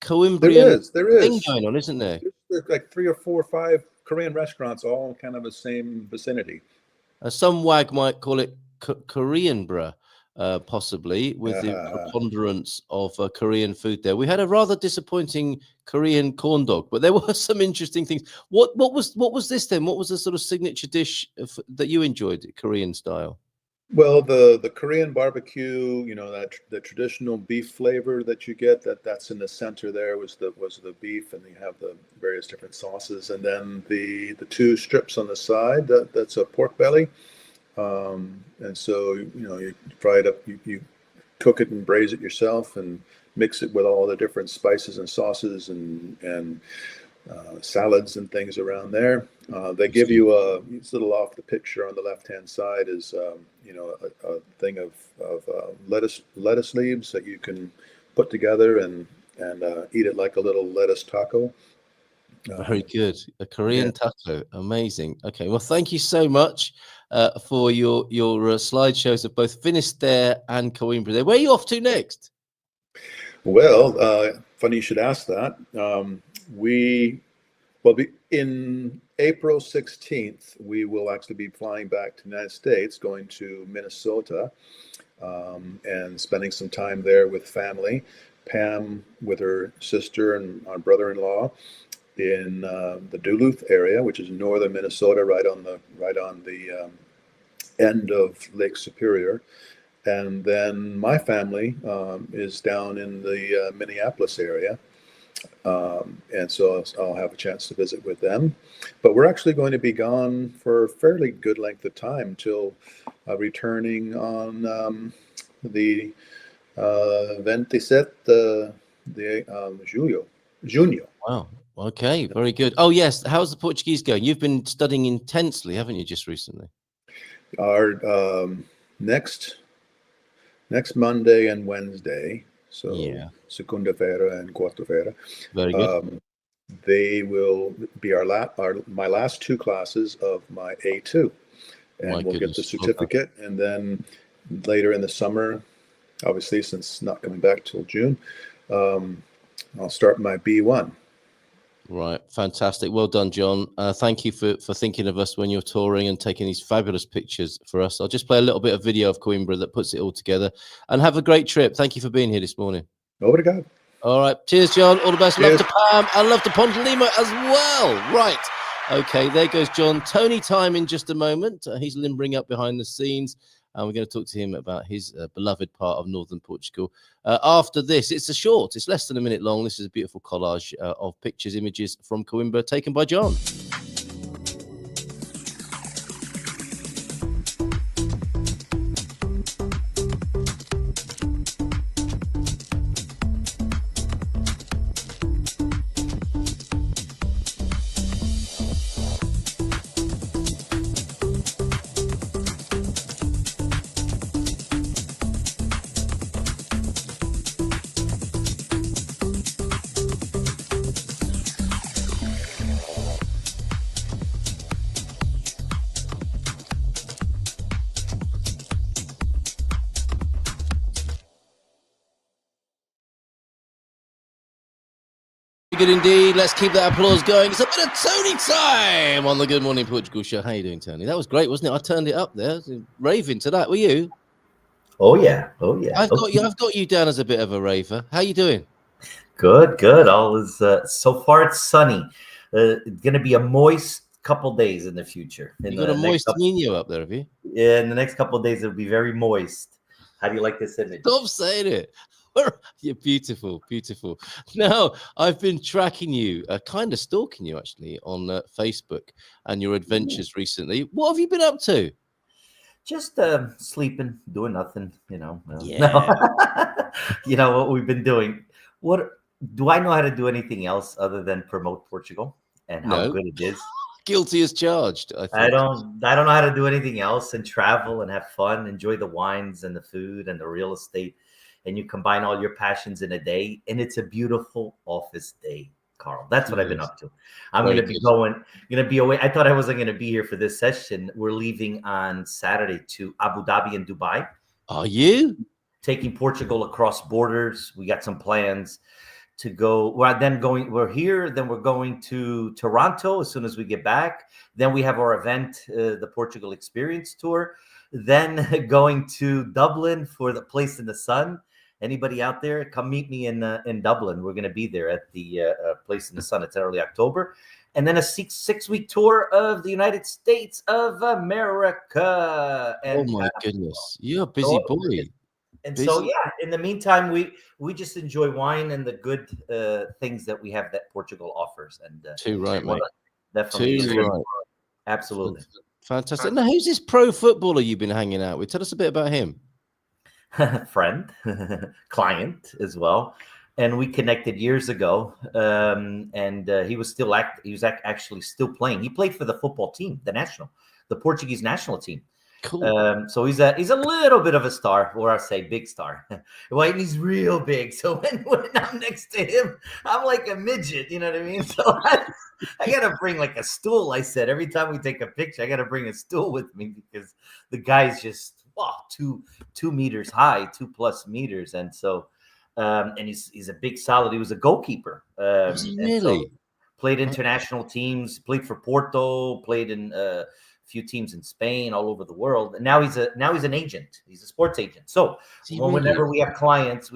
Speaker 2: Coimbrian thing going on, isn't there?
Speaker 3: There's like 3 or 4 or 5 Korean restaurants, all kind of the same vicinity.
Speaker 2: Some wag might call it Koreanbra, possibly, with the preponderance of Korean food there. We had a rather disappointing Korean corn dog, but there were some interesting things. What was this then? What was the sort of signature dish that you enjoyed, Korean style?
Speaker 3: Well, the Korean barbecue, that the traditional beef flavor that you get, that's in the center there was the beef, and you have the various different sauces, and then the two strips on the side, that's a pork belly. And so, you fry it up, you cook it and braise it yourself and mix it with all the different spices and sauces and salads and things around there. They give you it's a little off the picture on the left-hand side is, a thing of lettuce leaves that you can put together and eat it like a little lettuce taco.
Speaker 2: Very good. A Korean
Speaker 3: Yeah.
Speaker 2: taco. Amazing. Okay. Well, thank you so much for your slideshows of both Finisterre and Coimbra there. Where are you off to next?
Speaker 3: Well, funny you should ask that. In April 16th, we will actually be flying back to the United States, going to Minnesota, and spending some time there with family. Pam with her sister and our brother-in-law in the Duluth area, which is northern Minnesota, right on the end of Lake Superior. And then my family is down in the Minneapolis area. And so I'll have a chance to visit with them. But we're actually going to be gone for a fairly good length of time till returning on the 27 de Junio.
Speaker 2: Wow. Okay. Very good. Oh, yes. How's the Portuguese going? You've been studying intensely, haven't you, just recently?
Speaker 3: Our next Monday and Wednesday, so
Speaker 2: Yeah.
Speaker 3: segunda-feira and quarta-feira,
Speaker 2: Very good.
Speaker 3: they will be my last two classes of my A2, and we'll get the certificate. And then later in the summer, obviously since not coming back till June, I'll start my B1.
Speaker 2: Right. Fantastic. Well done, John. Thank you for thinking of us when you're touring and taking these fabulous pictures for us. I'll just play a little bit of video of Coimbra that puts it all together. And have a great trip. Thank you for being here this morning.
Speaker 3: Obrigado.
Speaker 2: All right. Cheers, John. All the best.
Speaker 3: Cheers.
Speaker 2: Love to Pam and love to Ponte De Lima as well. Right. Okay. There goes John. Tony time in just a moment. He's limbering up behind the scenes. And we're going to talk to him about his beloved part of Northern Portugal. After this, it's less than a minute long. This is a beautiful collage of pictures, images from Coimbra taken by John. Good indeed. Let's keep that applause going. It's a bit of Tony time on the Good Morning Portugal show. How you doing, Tony? That was great, wasn't it? I turned it up there. Raving to that. Were you?
Speaker 4: Oh yeah.
Speaker 2: I've got you down as a bit of a raver. How you doing?
Speaker 4: Good. All is so far it's sunny. It's gonna be a moist couple days in the future.
Speaker 2: You got a moist Minho up there, have you?
Speaker 4: Yeah, in the next couple of days it'll be very moist. How do you like this image?
Speaker 2: Stop saying it. You're beautiful. Now, I've been tracking you, kind of stalking you actually on Facebook and your adventures recently. What have you been up to?
Speaker 4: Just sleeping, doing nothing,
Speaker 2: Yeah.
Speaker 4: No. You know what we've been doing. What do I know how to do anything else other than promote Portugal and how good it is?
Speaker 2: Guilty as charged. I think.
Speaker 4: I don't know how to do anything else and travel and have fun, enjoy the wines and the food and the real estate. And you combine all your passions in a day, and it's a beautiful office day, Carl. That's what I've been up to. I'm going to be away. I thought I wasn't going to be here for this session. We're leaving on Saturday to Abu Dhabi and Dubai.
Speaker 2: Are you?
Speaker 4: Taking Portugal across borders. We got some plans to go. We're here. Then we're going to Toronto as soon as we get back. Then we have our event, the Portugal Experience Tour. Then going to Dublin for the Place in the Sun. Anybody out there, come meet me in Dublin. We're going to be there at the Place in the Sun. It's early October. And then a six-week tour of the United States of America. And,
Speaker 2: oh my goodness, you're a busy boy.
Speaker 4: And
Speaker 2: busy.
Speaker 4: so, yeah, in the meantime, we just enjoy wine and the good things that we have that Portugal offers. And
Speaker 2: too right, mate.
Speaker 4: Definitely.
Speaker 2: Too right.
Speaker 4: Absolutely.
Speaker 2: Fantastic. Now, who's this pro footballer you've been hanging out with? Tell us a bit about him.
Speaker 4: Friend, client as well, and we connected years ago. And he was still actually still playing. He played for the football team, the Portuguese national team.
Speaker 2: Cool.
Speaker 4: So he's a little bit of a star, or I say big star. Well, he's real big. So when I'm next to him, I'm like a midget. You know what I mean? So I gotta bring like a stool. I said every time we take a picture, I gotta bring a stool with me because the guy's just 2 meters high, 2+ meters, and so and he's a big solid. He was a goalkeeper.
Speaker 2: Really?
Speaker 4: So played international teams, played for Porto, played in a few teams in Spain, all over the world. And now he's an agent. He's a sports agent. So whenever we have clients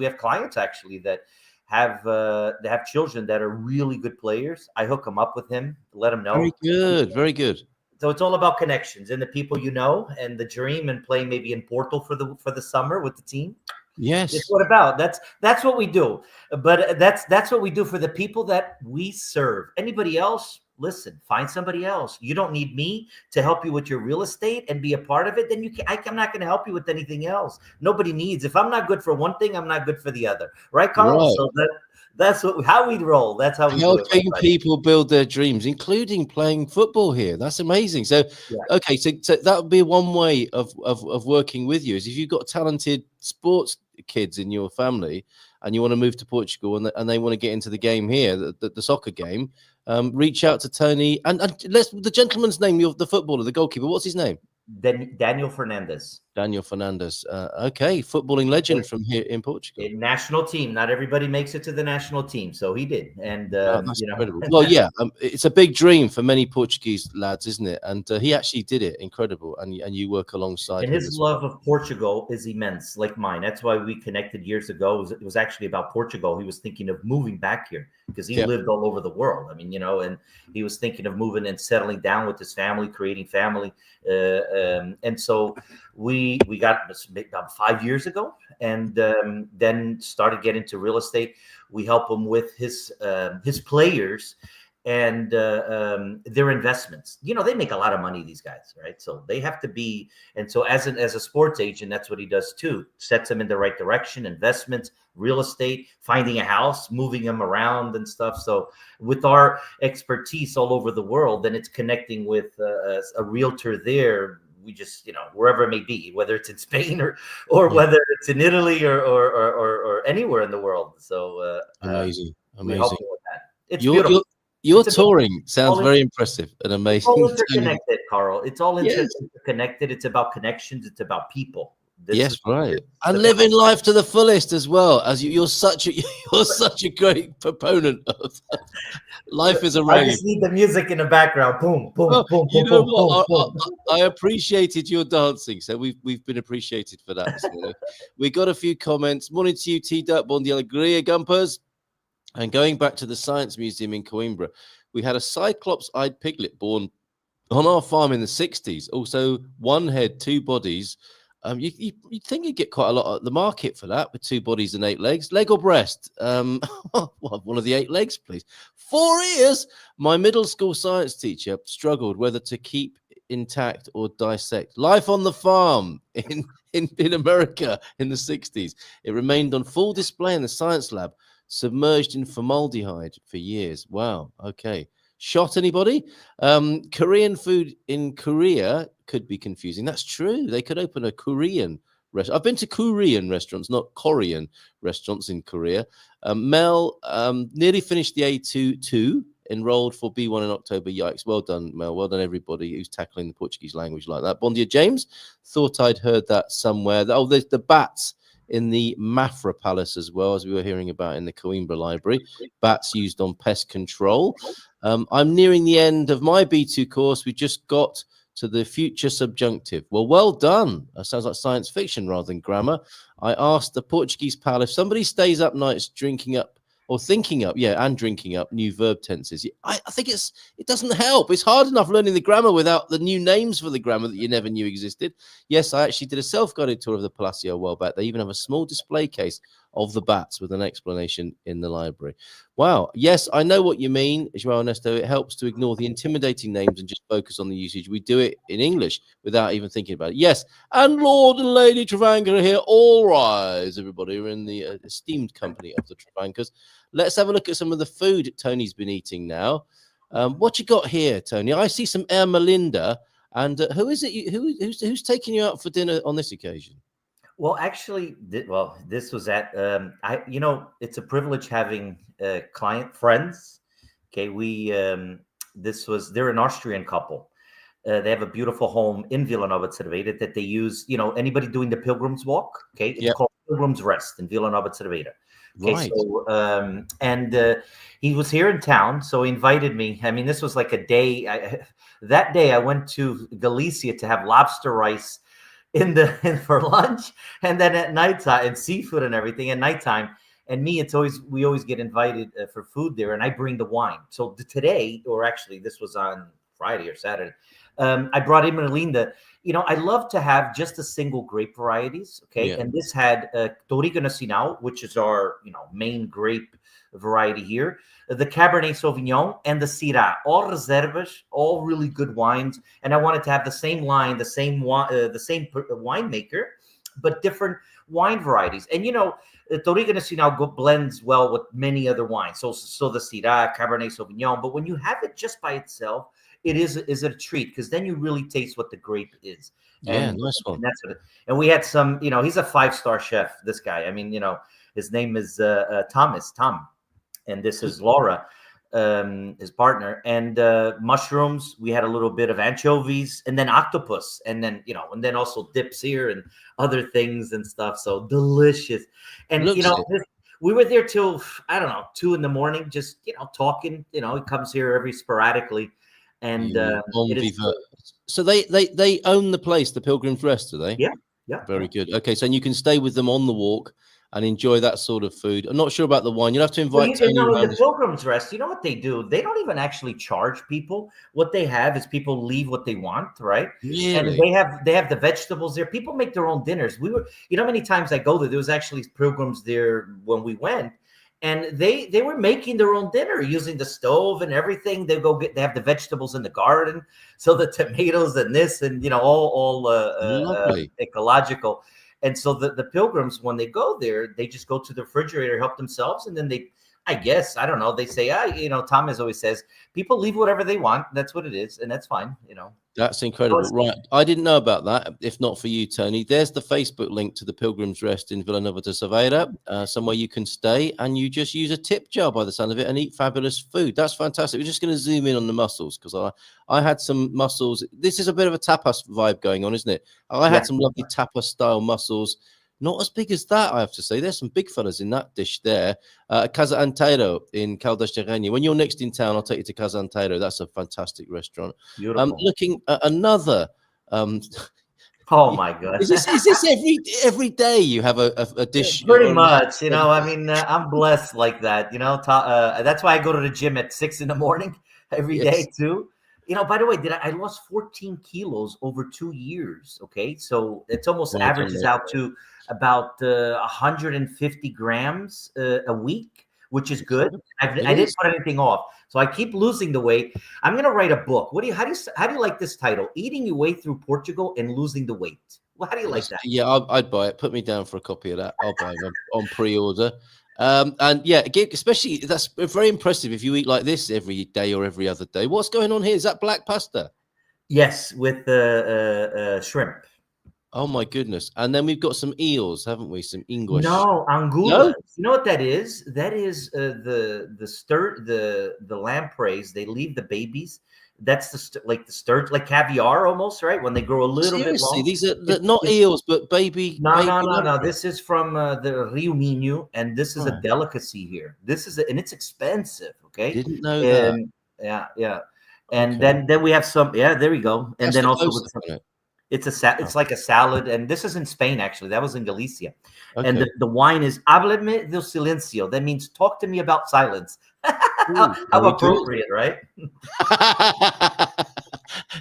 Speaker 4: actually that have children that are really good players, I hook them up with him, let them know.
Speaker 2: Very good, very good.
Speaker 4: So it's all about connections and the people you know, and the dream, and playing maybe in Porto for the summer with the team.
Speaker 2: Yes,
Speaker 4: it's what about that's what we do. But that's what we do for the people that we serve. Anybody else, listen, find somebody else. You don't need me to help you with your real estate and be a part of it. Then I'm not going to help you with anything else. Nobody needs. If I'm not good for one thing, I'm not good for the other. Right, Carl?
Speaker 2: Right.
Speaker 4: So that's how we roll. That's how we do it.
Speaker 2: Helping people build their dreams, including playing football here. That's amazing. So, okay, so that would be one way of working with you is if you've got talented sports kids in your family and you want to move to Portugal and they want to get into the game here, the soccer game, reach out to Tony and the gentleman's name, the footballer, the goalkeeper. What's his name?
Speaker 4: Daniel Fernandes.
Speaker 2: Okay, footballing legend from here in Portugal.
Speaker 4: National team. Not everybody makes it to the national team, so he did. And
Speaker 2: that's incredible. Well, yeah, it's a big dream for many Portuguese lads, isn't it? And he actually did it. Incredible. And you work alongside
Speaker 4: and
Speaker 2: him.
Speaker 4: His love of Portugal is immense, like mine. That's why we connected years ago. It was actually about Portugal. He was thinking of moving back here because he lived all over the world. I mean, and he was thinking of moving and settling down with his family, creating family. And so we got about 5 years ago, and then started getting into real estate. We help him with his players and their investments. They make a lot of money, these guys, right? So they have to be. And so as a sports agent, that's what he does too. Sets them in the right direction, investments, real estate, finding a house, moving them around and stuff. So with our expertise all over the world, then it's connecting with a realtor there. We just, wherever it may be, whether it's in Spain or whether it's in Italy or anywhere in the world. So
Speaker 2: amazing.
Speaker 4: We help you with that. It's
Speaker 2: beautiful. Your touring sounds very impressive and amazing.
Speaker 4: It's all interconnected, Carl. It's all interconnected. It's about connections. It's about people.
Speaker 2: Right. And living life to the fullest as well. As you're such a great proponent of that. Life is a rave.
Speaker 4: I just need the music in the background. Boom, boom, boom,
Speaker 2: boom,
Speaker 4: boom,
Speaker 2: boom,
Speaker 4: boom.
Speaker 2: I appreciated your dancing, so we've been appreciated for that this morning. We got a few comments. Morning to you, T-Duck, Bom Dia ALEGRIA, Gumpers. And going back to the Science Museum in Coimbra, we had a cyclops-eyed piglet born on our farm in the 60s. Also, one head, 2 bodies. You'd think you'd get quite a lot at the market for that with 2 bodies and 8 legs. Leg or breast? One of the 8 legs, please. 4 ears. My middle school science teacher struggled whether to keep intact or dissect. Life on the farm in America in the 60s. It remained on full display in the science lab, submerged in formaldehyde for years. Wow. Okay. Shot anybody? Korean food in Korea could be confusing. That's true. They could open a Korean restaurant. I've been to Korean restaurants, not Korean restaurants in Korea. Mel nearly finished the A2, enrolled for B1 in October. Yikes. Well done, Mel. Well done, everybody who's tackling the Portuguese language like that. Bon dia, James. Thought I'd heard that somewhere. Oh, there's the bats in the Mafra Palace as well, as we were hearing about in the Coimbra Library. Bats used on pest control. I'm nearing the end of my B2 course. We just got to the future subjunctive. Well done. That sounds like science fiction rather than grammar. I asked the Portuguese pal if somebody stays up nights drinking up or thinking up, and drinking up new verb tenses. I think it doesn't help. It's hard enough learning the grammar without the new names for the grammar that you never knew existed. Yes, I actually did a self-guided tour of the Palacio a while back. They even have a small display case of the bats with an explanation in the library. Wow. Yes, I know what you mean, João Ernesto. It helps to ignore the intimidating names and just focus on the usage. We do it in English without even thinking about it. Yes, and Lord and Lady Travancore are here. All rise, everybody. We're in the esteemed company of the Travankers. Let's have a look at some of the food Tony's been eating now. What you got here, Tony? I see some Air Melinda. And who is it? Who's taking you out for dinner on this occasion?
Speaker 4: Well, actually, this was at it's a privilege having client friends. Okay, they're an Austrian couple. They have a beautiful home in Vila Nova de Cerveira that they use. Anybody doing the Pilgrim's Walk? Okay, it's called Pilgrim's Rest in Vila Nova de Cerveira. Okay,
Speaker 2: right.
Speaker 4: So he was here in town, so he invited me. I mean, this was like a day. That day, I went to Galicia to have lobster rice for lunch, and then at nighttime, and seafood and everything at nighttime. And we always get invited for food there, and I bring the wine. So today, or actually this was on Friday or Saturday, I brought in Merlinda. I love to have just a single grape varieties. Okay. And this had Toriga Nacional, which is our, main grape variety here, the Cabernet Sauvignon and the Syrah, all reservas, all really good wines. And I wanted to have the same line, the same winemaker, but different wine varieties. And, the Toriga Nacional blends well with many other wines. So the Syrah, Cabernet Sauvignon, but when you have it just by itself, it is a treat, because then you really taste what the grape is.
Speaker 2: Nice one.
Speaker 4: And we had some, he's a 5-star chef, this guy. I mean, his name is Tom, and this is Laura, his partner. And mushrooms, we had a little bit of anchovies, and then octopus, and then, and then also dips here and other things and stuff. So delicious. And, we were there till, I don't know, 2 a.m, just, talking. He comes here every sporadically. And
Speaker 2: so they own the place, the Pilgrim's Rest, do they?
Speaker 4: Yeah.
Speaker 2: Very good. Okay, so you can stay with them on the walk and enjoy that sort of food. I'm not sure about the wine. You'll have to invite Tony around.
Speaker 4: The Pilgrim's Rest, you know what they do? They don't even actually charge people. What they have is people leave what they want, right?
Speaker 2: Really?
Speaker 4: And they have the vegetables there. People make their own dinners. We were, many times I go there. There was actually pilgrims there when we went. And they were making their own dinner using the stove and everything. They have the vegetables in the garden, so the tomatoes and this and all ecological. And so the pilgrims, when they go there, they just go to the refrigerator, help themselves, and then I don't know, they say, Thomas always says, people leave whatever they want. That's what it is, and that's fine,
Speaker 2: That's incredible. Right. I didn't know about that, if not for you, Tony. There's the Facebook link to the Pilgrim's Rest in Vila Nova de Cerveira, somewhere you can stay, and you just use a tip jar by the sound of it and eat fabulous food. That's fantastic. We're just going to zoom in on the mussels, because I had some mussels. This is a bit of a tapas vibe going on, isn't it? I had some lovely tapas-style mussels. Not as big as that, I have to say. There's some big fellas in that dish there. Casa Anteiro in Caldas de Rainha. When you're next in town, I'll take you to Casa Anteiro. That's a fantastic restaurant. Looking at another.
Speaker 4: Oh my God!
Speaker 2: Is this every day you have a dish?
Speaker 4: Pretty much. I'm blessed like that. That's why I go to the gym at 6 a.m. every day too. By the way, I lost 14 kilos over 2 years. Okay, so it's almost averages out to about 150 grams a week, which is good. I didn't put anything off, so I keep losing the weight. I'm gonna write a book. How do you like this title? Eating your way through Portugal and losing the weight. Well, how do you like that?
Speaker 2: Yeah, I'd buy it. Put me down for a copy of that. I'll buy them on pre-order. And especially that's very impressive if you eat like this every day or every other day. What's going on here? Is that black pasta?
Speaker 4: Yes, with shrimp.
Speaker 2: Oh my goodness! And then we've got some eels, haven't we? Some English.
Speaker 4: No, angulas. No? You know what that is? That is the lampreys. They leave the babies. That's the sturgeon, like caviar almost, right? When they grow a little bit long.
Speaker 2: These are not eels, but baby.
Speaker 4: No. This is from the Rio Minho, and this is a delicacy here. And it's expensive. Okay,
Speaker 2: didn't know that.
Speaker 4: Yeah. And
Speaker 2: Okay.
Speaker 4: then we have some. Yeah, there we go. And
Speaker 2: That's
Speaker 4: then
Speaker 2: the
Speaker 4: also
Speaker 2: closest,
Speaker 4: with some.
Speaker 2: isn't it?
Speaker 4: It's like a salad, and this is in Spain actually. That was in Galicia, and
Speaker 2: Okay.
Speaker 4: the wine is "Háblame del silencio." That means talk to me about silence.
Speaker 2: Ooh,
Speaker 4: How
Speaker 2: very good.
Speaker 4: appropriate, right?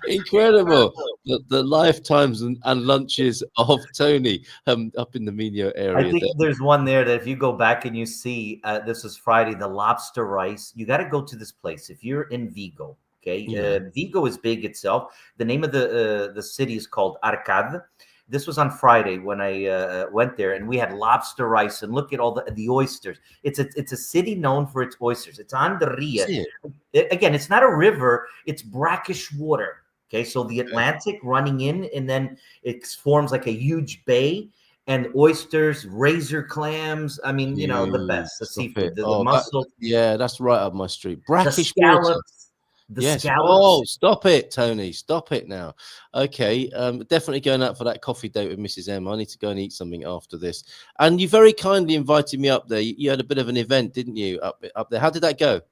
Speaker 2: Incredible. The lifetimes and lunches of Tony up in the Minho
Speaker 4: I
Speaker 2: area
Speaker 4: think
Speaker 2: there.
Speaker 4: there's one there that if you go back and you see, this is Friday, the lobster rice. You got to go to this place if you're in Vigo. Okay,
Speaker 2: Yeah.
Speaker 4: Vigo is big itself. The name of the city is called Arcade. This was on Friday when I went there, and we had lobster rice. And look at all the oysters. It's a city known for its oysters. It's on the Ria.
Speaker 2: Is it?
Speaker 4: Again, it's not a river. It's brackish water. Okay, so the
Speaker 2: Okay.
Speaker 4: Atlantic running in, and then it forms like a huge bay. And oysters, razor clams. I mean, you know, the
Speaker 2: Jeez,
Speaker 4: best. The
Speaker 2: stop
Speaker 4: seafood,
Speaker 2: it.
Speaker 4: the
Speaker 2: Oh,
Speaker 4: mussels,
Speaker 2: yeah, that's right up my street.
Speaker 4: the
Speaker 2: Brackish water.
Speaker 4: scallops, the
Speaker 2: Yes.
Speaker 4: scallops.
Speaker 2: Oh, stop it, Tony. Stop it now. Okay. Definitely going out for that coffee date with Mrs. M. I need to go and eat something after this. And you very kindly invited me up there. You had a bit of an event, didn't you, up there? How did that go?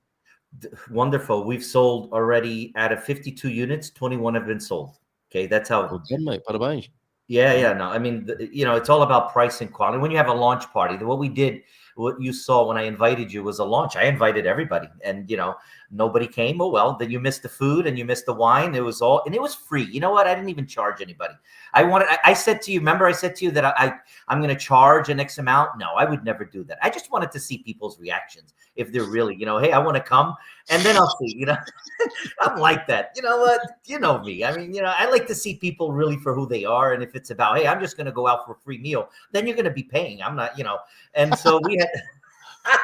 Speaker 4: Wonderful. We've sold already out of 52 units, 21 have been sold. Okay, that's how.
Speaker 2: Well done, mate. Parabéns.
Speaker 4: Yeah. No, I mean, you know, it's all about price and quality. When you have a launch party, what we did, what you saw when I invited you was a launch. I invited everybody, and you know, nobody came. Oh well, then you missed the food and you missed the wine. It was all, and it was free. You know what? I didn't even charge anybody. I said to you, remember, I said to you that I'm going to charge an X amount. No, I would never do that. I just wanted to see people's reactions if they're really, you know, hey, I want to come, and then I'll see. You know, I'm like that. You know what? You know me. I mean, you know, I like to see people really for who they are, and if it's about, hey, I'm just going to go out for a free meal, then you're going to be paying. I'm not, you know, and so we had.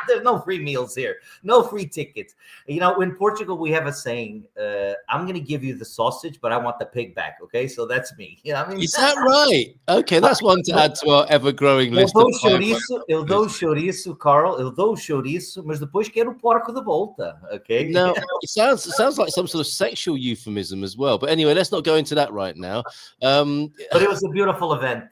Speaker 4: There's no free meals here, no free tickets. You know, in Portugal, we have a saying, I'm going to give you the sausage, but I want the pig back. Okay. So that's me. You know what I mean?
Speaker 2: Is that right? Okay, that's one to add to our ever-growing list of
Speaker 4: Eu dou chouriço, Carl, eu dou chouriço, mas depois quero o porco de volta. Okay.
Speaker 2: Now, it sounds like some sort of sexual euphemism as well. But anyway, let's not go into that right now.
Speaker 4: But it was a beautiful event.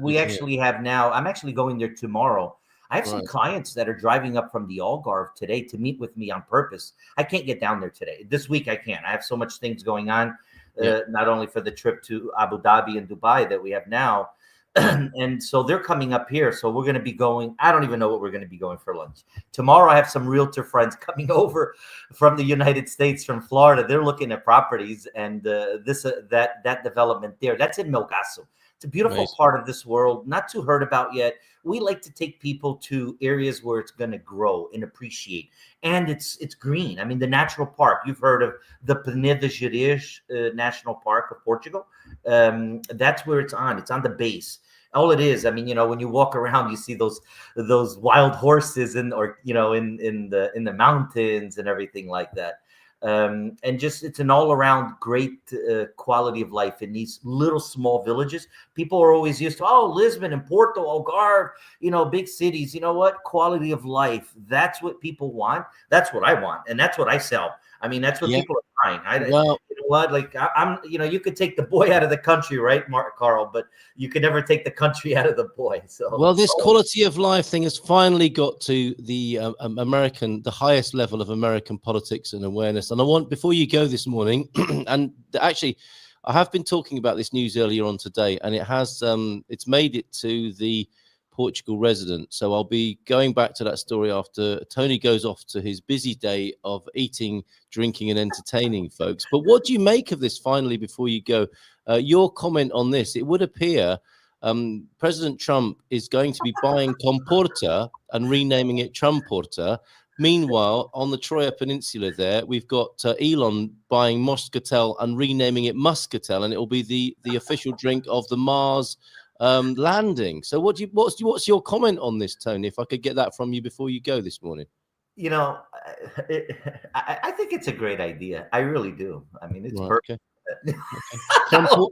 Speaker 4: We
Speaker 2: yeah.
Speaker 4: actually have now, I'm actually going there tomorrow. I have some
Speaker 2: Right.
Speaker 4: clients that are driving up from the Algarve today to meet with me on purpose. I can't get down there today. This week I can't. I have so much things going on,
Speaker 2: Yeah.
Speaker 4: not only for the trip to Abu Dhabi and Dubai that we have now. And so they're coming up here. So we're going to be going. I don't even know what we're going to be going for lunch. Tomorrow I have some realtor friends coming over from the United States, from Florida. They're looking at properties, and that development there, that's in Melgaço. It's a beautiful
Speaker 2: Amazing.
Speaker 4: part of this world, not too heard about yet. We like to take people to areas where it's going to grow and appreciate, and it's green. I mean, the natural park. You've heard of the Peneda Gerês National Park of Portugal. That's where it's on. It's on the base. All it is. I mean, you know, when you walk around, you see those wild horses in the mountains and everything like that. And just it's an all-around great quality of life in these little small villages. People are always used to Lisbon and Porto, Algarve, you know, big cities. You know what? Quality of life. That's what people want. That's what I want, and that's what I sell. I mean, that's what
Speaker 2: Yeah.
Speaker 4: people are buying.
Speaker 2: Well,
Speaker 4: You know what? Like I'm, you know, you could take the boy out of the country, right, Carl? But you can never take the country out of the boy. So
Speaker 2: well, this quality of life thing has finally got to the the highest level of American politics and awareness. And I want, before you go this morning, and actually, I have been talking about this news earlier on today, and it has it's made it to the Portugal resident. So I'll be going back to that story after Tony goes off to his busy day of eating, drinking, and entertaining folks. But what do you make of this finally before you go? Your comment on this? It would appear President Trump is going to be buying Comporta and renaming it Trumporta. Meanwhile, on the Troya Peninsula there, we've got Elon buying Moscatel and renaming it Muscatel, and it will be the official drink of the Mars landing. So what's your comment on this, Tony? If I could get that from you before you go this morning.
Speaker 4: you know, I think it's a great idea. I really do. I mean, it's
Speaker 2: Right,
Speaker 4: perfect.
Speaker 2: okay.
Speaker 4: No,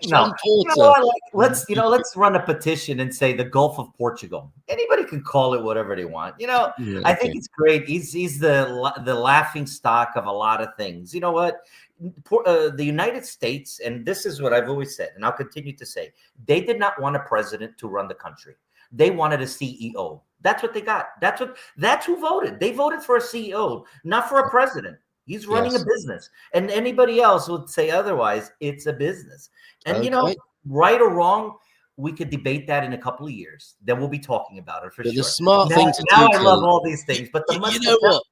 Speaker 2: Trump
Speaker 4: you know what, like, let's run a petition and say the Gulf of Portugal. Anybody can call it whatever they want. You know,
Speaker 2: Yeah,
Speaker 4: I think it's great. He's the laughing stock of a lot of things. You know what? The United States, and this is what I've always said, and I'll continue to say, they did not want a president to run the country. They wanted a CEO. That's what they got. That's who voted. They voted for a CEO, not for a president. He's running a
Speaker 2: Yes.
Speaker 4: business, and anybody else would say otherwise. It's a business, and
Speaker 2: Okay.
Speaker 4: right or wrong, we could debate that in a couple of years. Then we'll be talking about it for
Speaker 2: But the
Speaker 4: sure.
Speaker 2: smart
Speaker 4: Now,
Speaker 2: thing to
Speaker 4: now
Speaker 2: do,
Speaker 4: I love
Speaker 2: Tony,
Speaker 4: all these things, but the
Speaker 2: you know
Speaker 4: muscatel,
Speaker 2: what?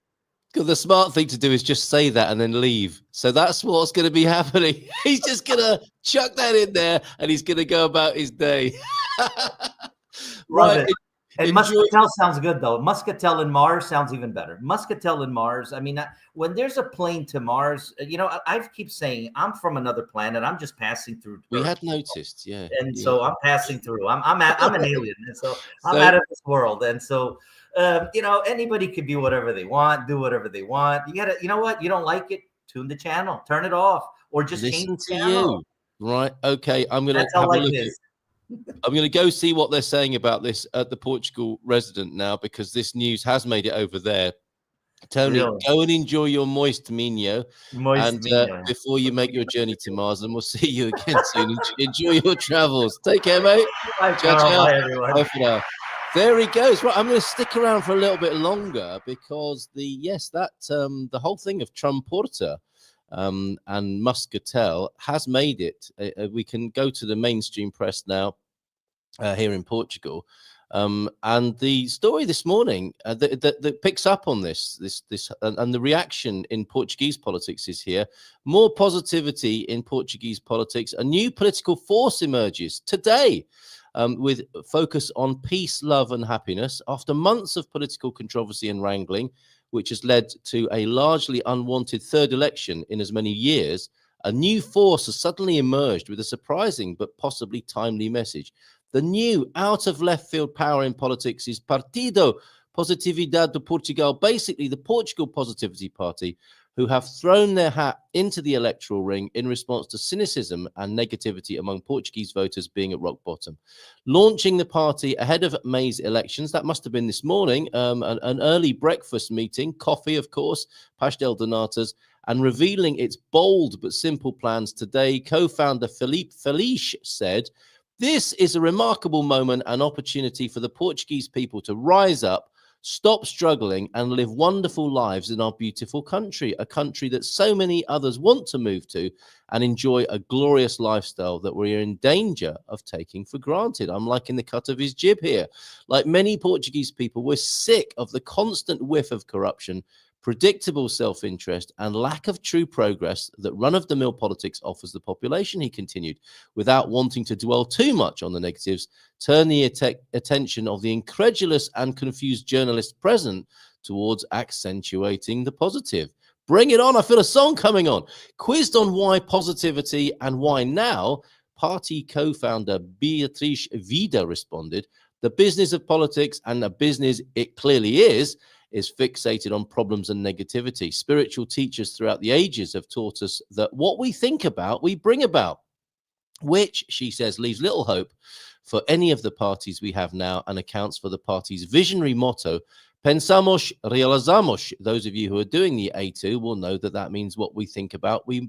Speaker 2: 'Cause the smart thing to do is just say that and then leave. So that's what's going to be happening. He's just going to chuck that in there and he's going to go about his day.
Speaker 4: love
Speaker 2: Right.
Speaker 4: it. And
Speaker 2: Enjoy.
Speaker 4: muscatel sounds good though. Muscatel and Mars sounds even better. Muscatel and Mars. I mean, when there's a plane to Mars, I keep saying I'm from another planet. I'm just passing through
Speaker 2: We
Speaker 4: Earth.
Speaker 2: had noticed, yeah.
Speaker 4: And
Speaker 2: Yeah.
Speaker 4: so I'm passing through. I'm an alien, and so I'm
Speaker 2: So-
Speaker 4: out of this world. And so, anybody could be whatever they want, do whatever they want. You gotta, you know what? You don't like it? Tune the channel, turn it off, or just change
Speaker 2: Listen
Speaker 4: the
Speaker 2: to
Speaker 4: channel.
Speaker 2: you. Right. Okay. I'm going to
Speaker 4: That's how
Speaker 2: have a
Speaker 4: life
Speaker 2: look.
Speaker 4: is.
Speaker 2: I'm going to go see what they're saying about this at the Portugal resident now, because this news has made it over there. Tony,
Speaker 4: Really?
Speaker 2: go and enjoy your moist Minho.
Speaker 4: Moist
Speaker 2: And
Speaker 4: Minho.
Speaker 2: before you make your journey to Mars, and we'll see you again soon. Enjoy your travels. Take care, mate.
Speaker 4: Bye,
Speaker 2: Ciao,
Speaker 4: Carl.
Speaker 2: ciao.
Speaker 4: Bye, everyone.
Speaker 2: Bye for now. There he goes. Right, I'm going to stick around for a little bit longer because the whole thing of Trumporta and Muscatel has made it. We can go to the mainstream press now here in Portugal. And the story this morning that picks up on this and the reaction in Portuguese politics is here. More positivity in Portuguese politics. A new political force emerges today with focus on peace, love, and happiness after months of political controversy and wrangling, which has led to a largely unwanted third election in as many years. A new force has suddenly emerged with a surprising but possibly timely message. The new out-of-left field power in politics is Partido Positividade de Portugal, basically the Portugal Positivity Party, who have thrown their hat into the electoral ring in response to cynicism and negativity among Portuguese voters being at rock bottom. Launching the party ahead of May's elections, that must have been this morning, an early breakfast meeting, coffee, of course, pastel de natas, and revealing its bold but simple plans today, co-founder Felipe Feliz said, "This is a remarkable moment and opportunity for the Portuguese people to rise up, stop struggling, and live wonderful lives in our beautiful country, a country that so many others want to move to and enjoy a glorious lifestyle that we're in danger of taking for granted." I'm liking the cut of his jib here. Like many Portuguese people, we're sick of the constant whiff of corruption, predictable self-interest, and lack of true progress that run-of-the-mill politics offers the population, he continued, without wanting to dwell too much on the negatives. Turn the attention of the incredulous and confused journalists present towards accentuating the positive. Bring it on. I feel a song coming on. Quizzed on why positivity and why now, party co-founder Beatriz Vida responded, "The business of politics, and a business it clearly is fixated on problems and negativity. Spiritual teachers throughout the ages have taught us that what we think about, we bring about," which, she says, leaves little hope for any of the parties we have now and accounts for the party's visionary motto, "Pensamos, realizamos." Those of you who are doing the A2 will know that that means what we think about, we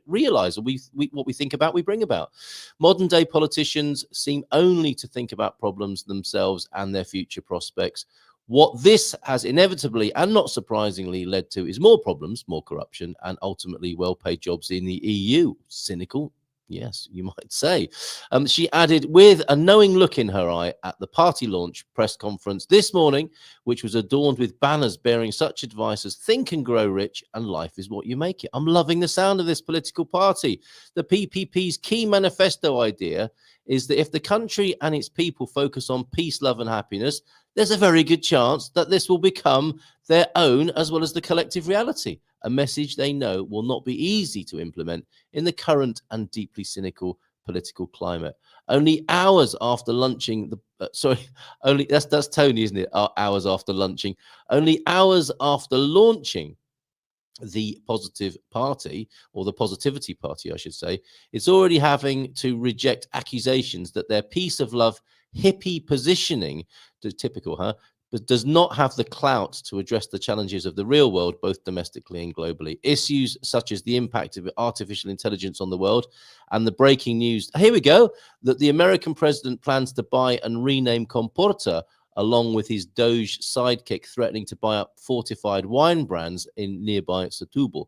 Speaker 2: realize, or what we think about, we bring about. Modern day politicians seem only to think about problems themselves and their future prospects. What this has inevitably and not surprisingly led to is more problems, more corruption, and ultimately well-paid jobs in the EU. Cynical? Yes, you might say. She added, with a knowing look in her eye, at the party launch press conference this morning, which was adorned with banners bearing such advice as "think and grow rich, and life is what you make it." I'm loving the sound of this political party. The PPP's key manifesto idea is that if the country and its people focus on peace, love, and happiness, there's a very good chance that this will become their own as well as the collective reality, a message they know will not be easy to implement in the current and deeply cynical political climate. Only hours after launching that's Tony, isn't it? Hours after launching. Only hours after launching the Positive Party, or the Positivity Party, I should say, it's already having to reject accusations that their peace of love hippie positioning, typical, but does not have the clout to address the challenges of the real world, both domestically and globally. Issues such as the impact of artificial intelligence on the world and the breaking news, here we go, that the American president plans to buy and rename Comporta along with his Doge sidekick threatening to buy up fortified wine brands in nearby Setúbal.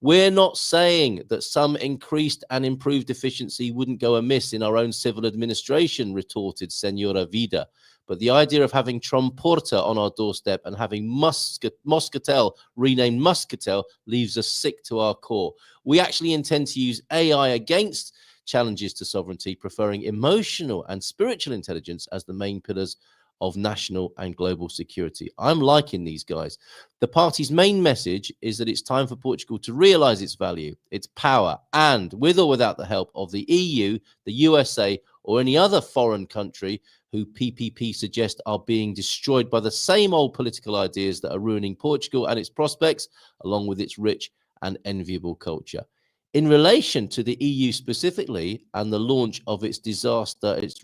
Speaker 2: We're not saying that some increased and improved efficiency wouldn't go amiss in our own civil administration, retorted Senora Vida. But the idea of having Tromporta on our doorstep and having Moscatel renamed Muscatel leaves us sick to our core. We actually intend to use AI against challenges to sovereignty, preferring emotional and spiritual intelligence as the main pillars of national and global security. I'm liking these guys. The party's main message is that it's time for Portugal to realize its value, its power, and with or without the help of the EU, the USA, or any other foreign country who PPP suggest are being destroyed by the same old political ideas that are ruining Portugal and its prospects, along with its rich and enviable culture. In relation to the EU specifically and the launch of its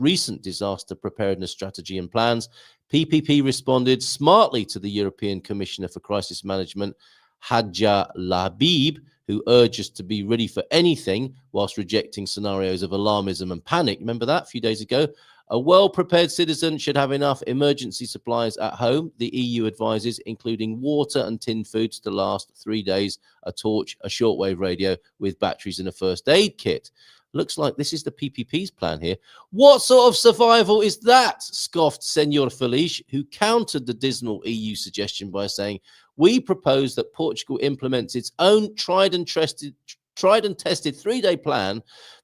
Speaker 2: recent disaster preparedness strategy and plans, PPP responded smartly to the European Commissioner for Crisis Management, Hadja Labib, who urged us to be ready for anything whilst rejecting scenarios of alarmism and panic. Remember that a few days ago? A well-prepared citizen should have enough emergency supplies at home, the EU advises, including water and tinned foods to last 3 days, a torch, a shortwave radio with batteries and a first aid kit. Looks like this is the PPP's plan here. What sort of survival is that? Scoffed Senor Felice, who countered the dismal EU suggestion by saying, we propose that Portugal implements its own tried and tested 3-day plan,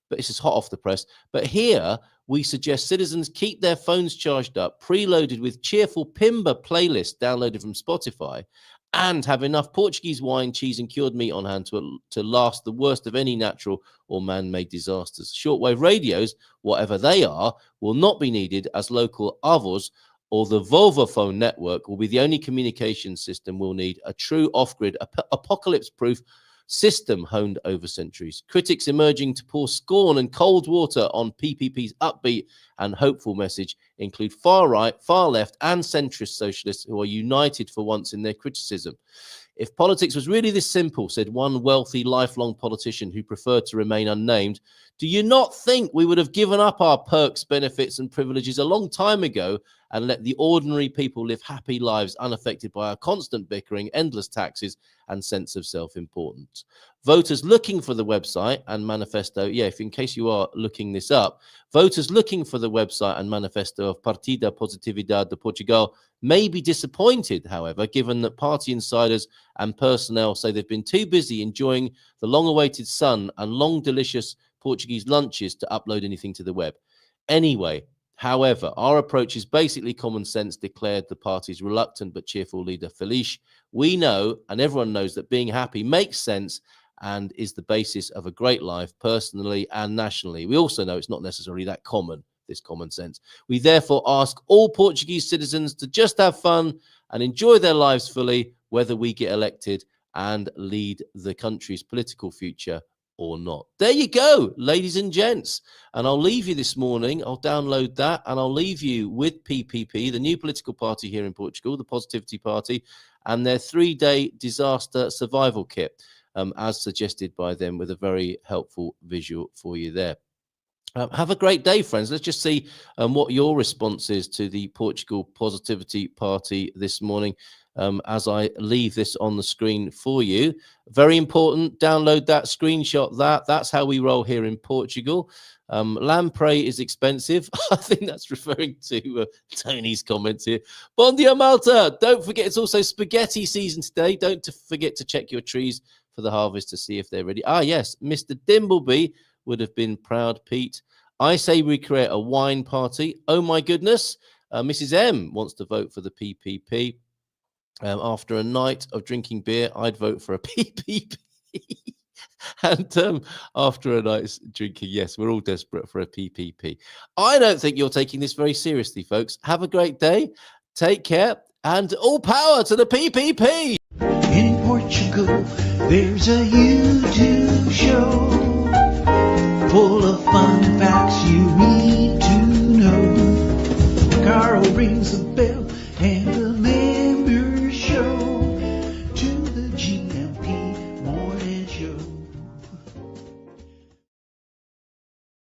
Speaker 2: but this is hot off the press. But here we suggest citizens keep their phones charged up, preloaded with cheerful Pimba playlists downloaded from Spotify, and have enough Portuguese wine, cheese, and cured meat on hand to last the worst of any natural or man-made disasters. Shortwave radios, whatever they are, will not be needed, as local avos or the Volvophone network will be the only communication system we'll need, a true off-grid, apocalypse-proof system honed over centuries. Critics emerging to pour scorn and cold water on PPP's upbeat and hopeful message include far right, far left, and centrist socialists who are united for once in their criticism. If politics was really this simple, said one wealthy, lifelong politician who preferred to remain unnamed, do you not think we would have given up our perks, benefits, and privileges a long time ago and let the ordinary people live happy lives unaffected by our constant bickering, endless taxes, and sense of self-importance? Voters looking for the website and manifesto, if in case you are looking this up, voters looking for the website and manifesto of Partida Positividade de Portugal may be disappointed, however, given that party insiders and personnel say they've been too busy enjoying the long-awaited sun and long, delicious Portuguese lunches to upload anything to the web. Anyway, however, our approach is basically common sense, declared the party's reluctant but cheerful leader, Felice. We know, and everyone knows, that being happy makes sense and is the basis of a great life, personally and nationally. We also know it's not necessarily that common, this common sense. We therefore ask all Portuguese citizens to just have fun and enjoy their lives fully, whether we get elected and lead the country's political future or not. There you go, ladies and gents. And I'll leave you this morning. I'll download that and I'll leave you with PPP, the new political party here in Portugal, the Positivity Party, and their 3-day disaster survival kit, as suggested by them, with a very helpful visual for you there. Have a great day, friends. Let's just see what your response is to the Portugal Positivity Party this morning. As I leave this on the screen for you. Very important. Download that, screenshot that. That's how we roll here in Portugal. Lamprey is expensive. I think that's referring to Tony's comments here. Bon dia, Malta. Don't forget, it's also spaghetti season today. Don't forget to check your trees for the harvest to see if they're ready. Ah, yes, Mr. Dimbleby would have been proud, Pete. I say we create a wine party. Oh, my goodness. Mrs. M wants to vote for the PPP. After a night of drinking beer, I'd vote for a PPP. And after a night's drinking, yes, we're all desperate for a PPP. I don't think you're taking this very seriously, folks. Have a great day. Take care. And all power to the PPP.
Speaker 1: In Portugal, there's a YouTube show full of fun facts you need to know. Carl rings the bell.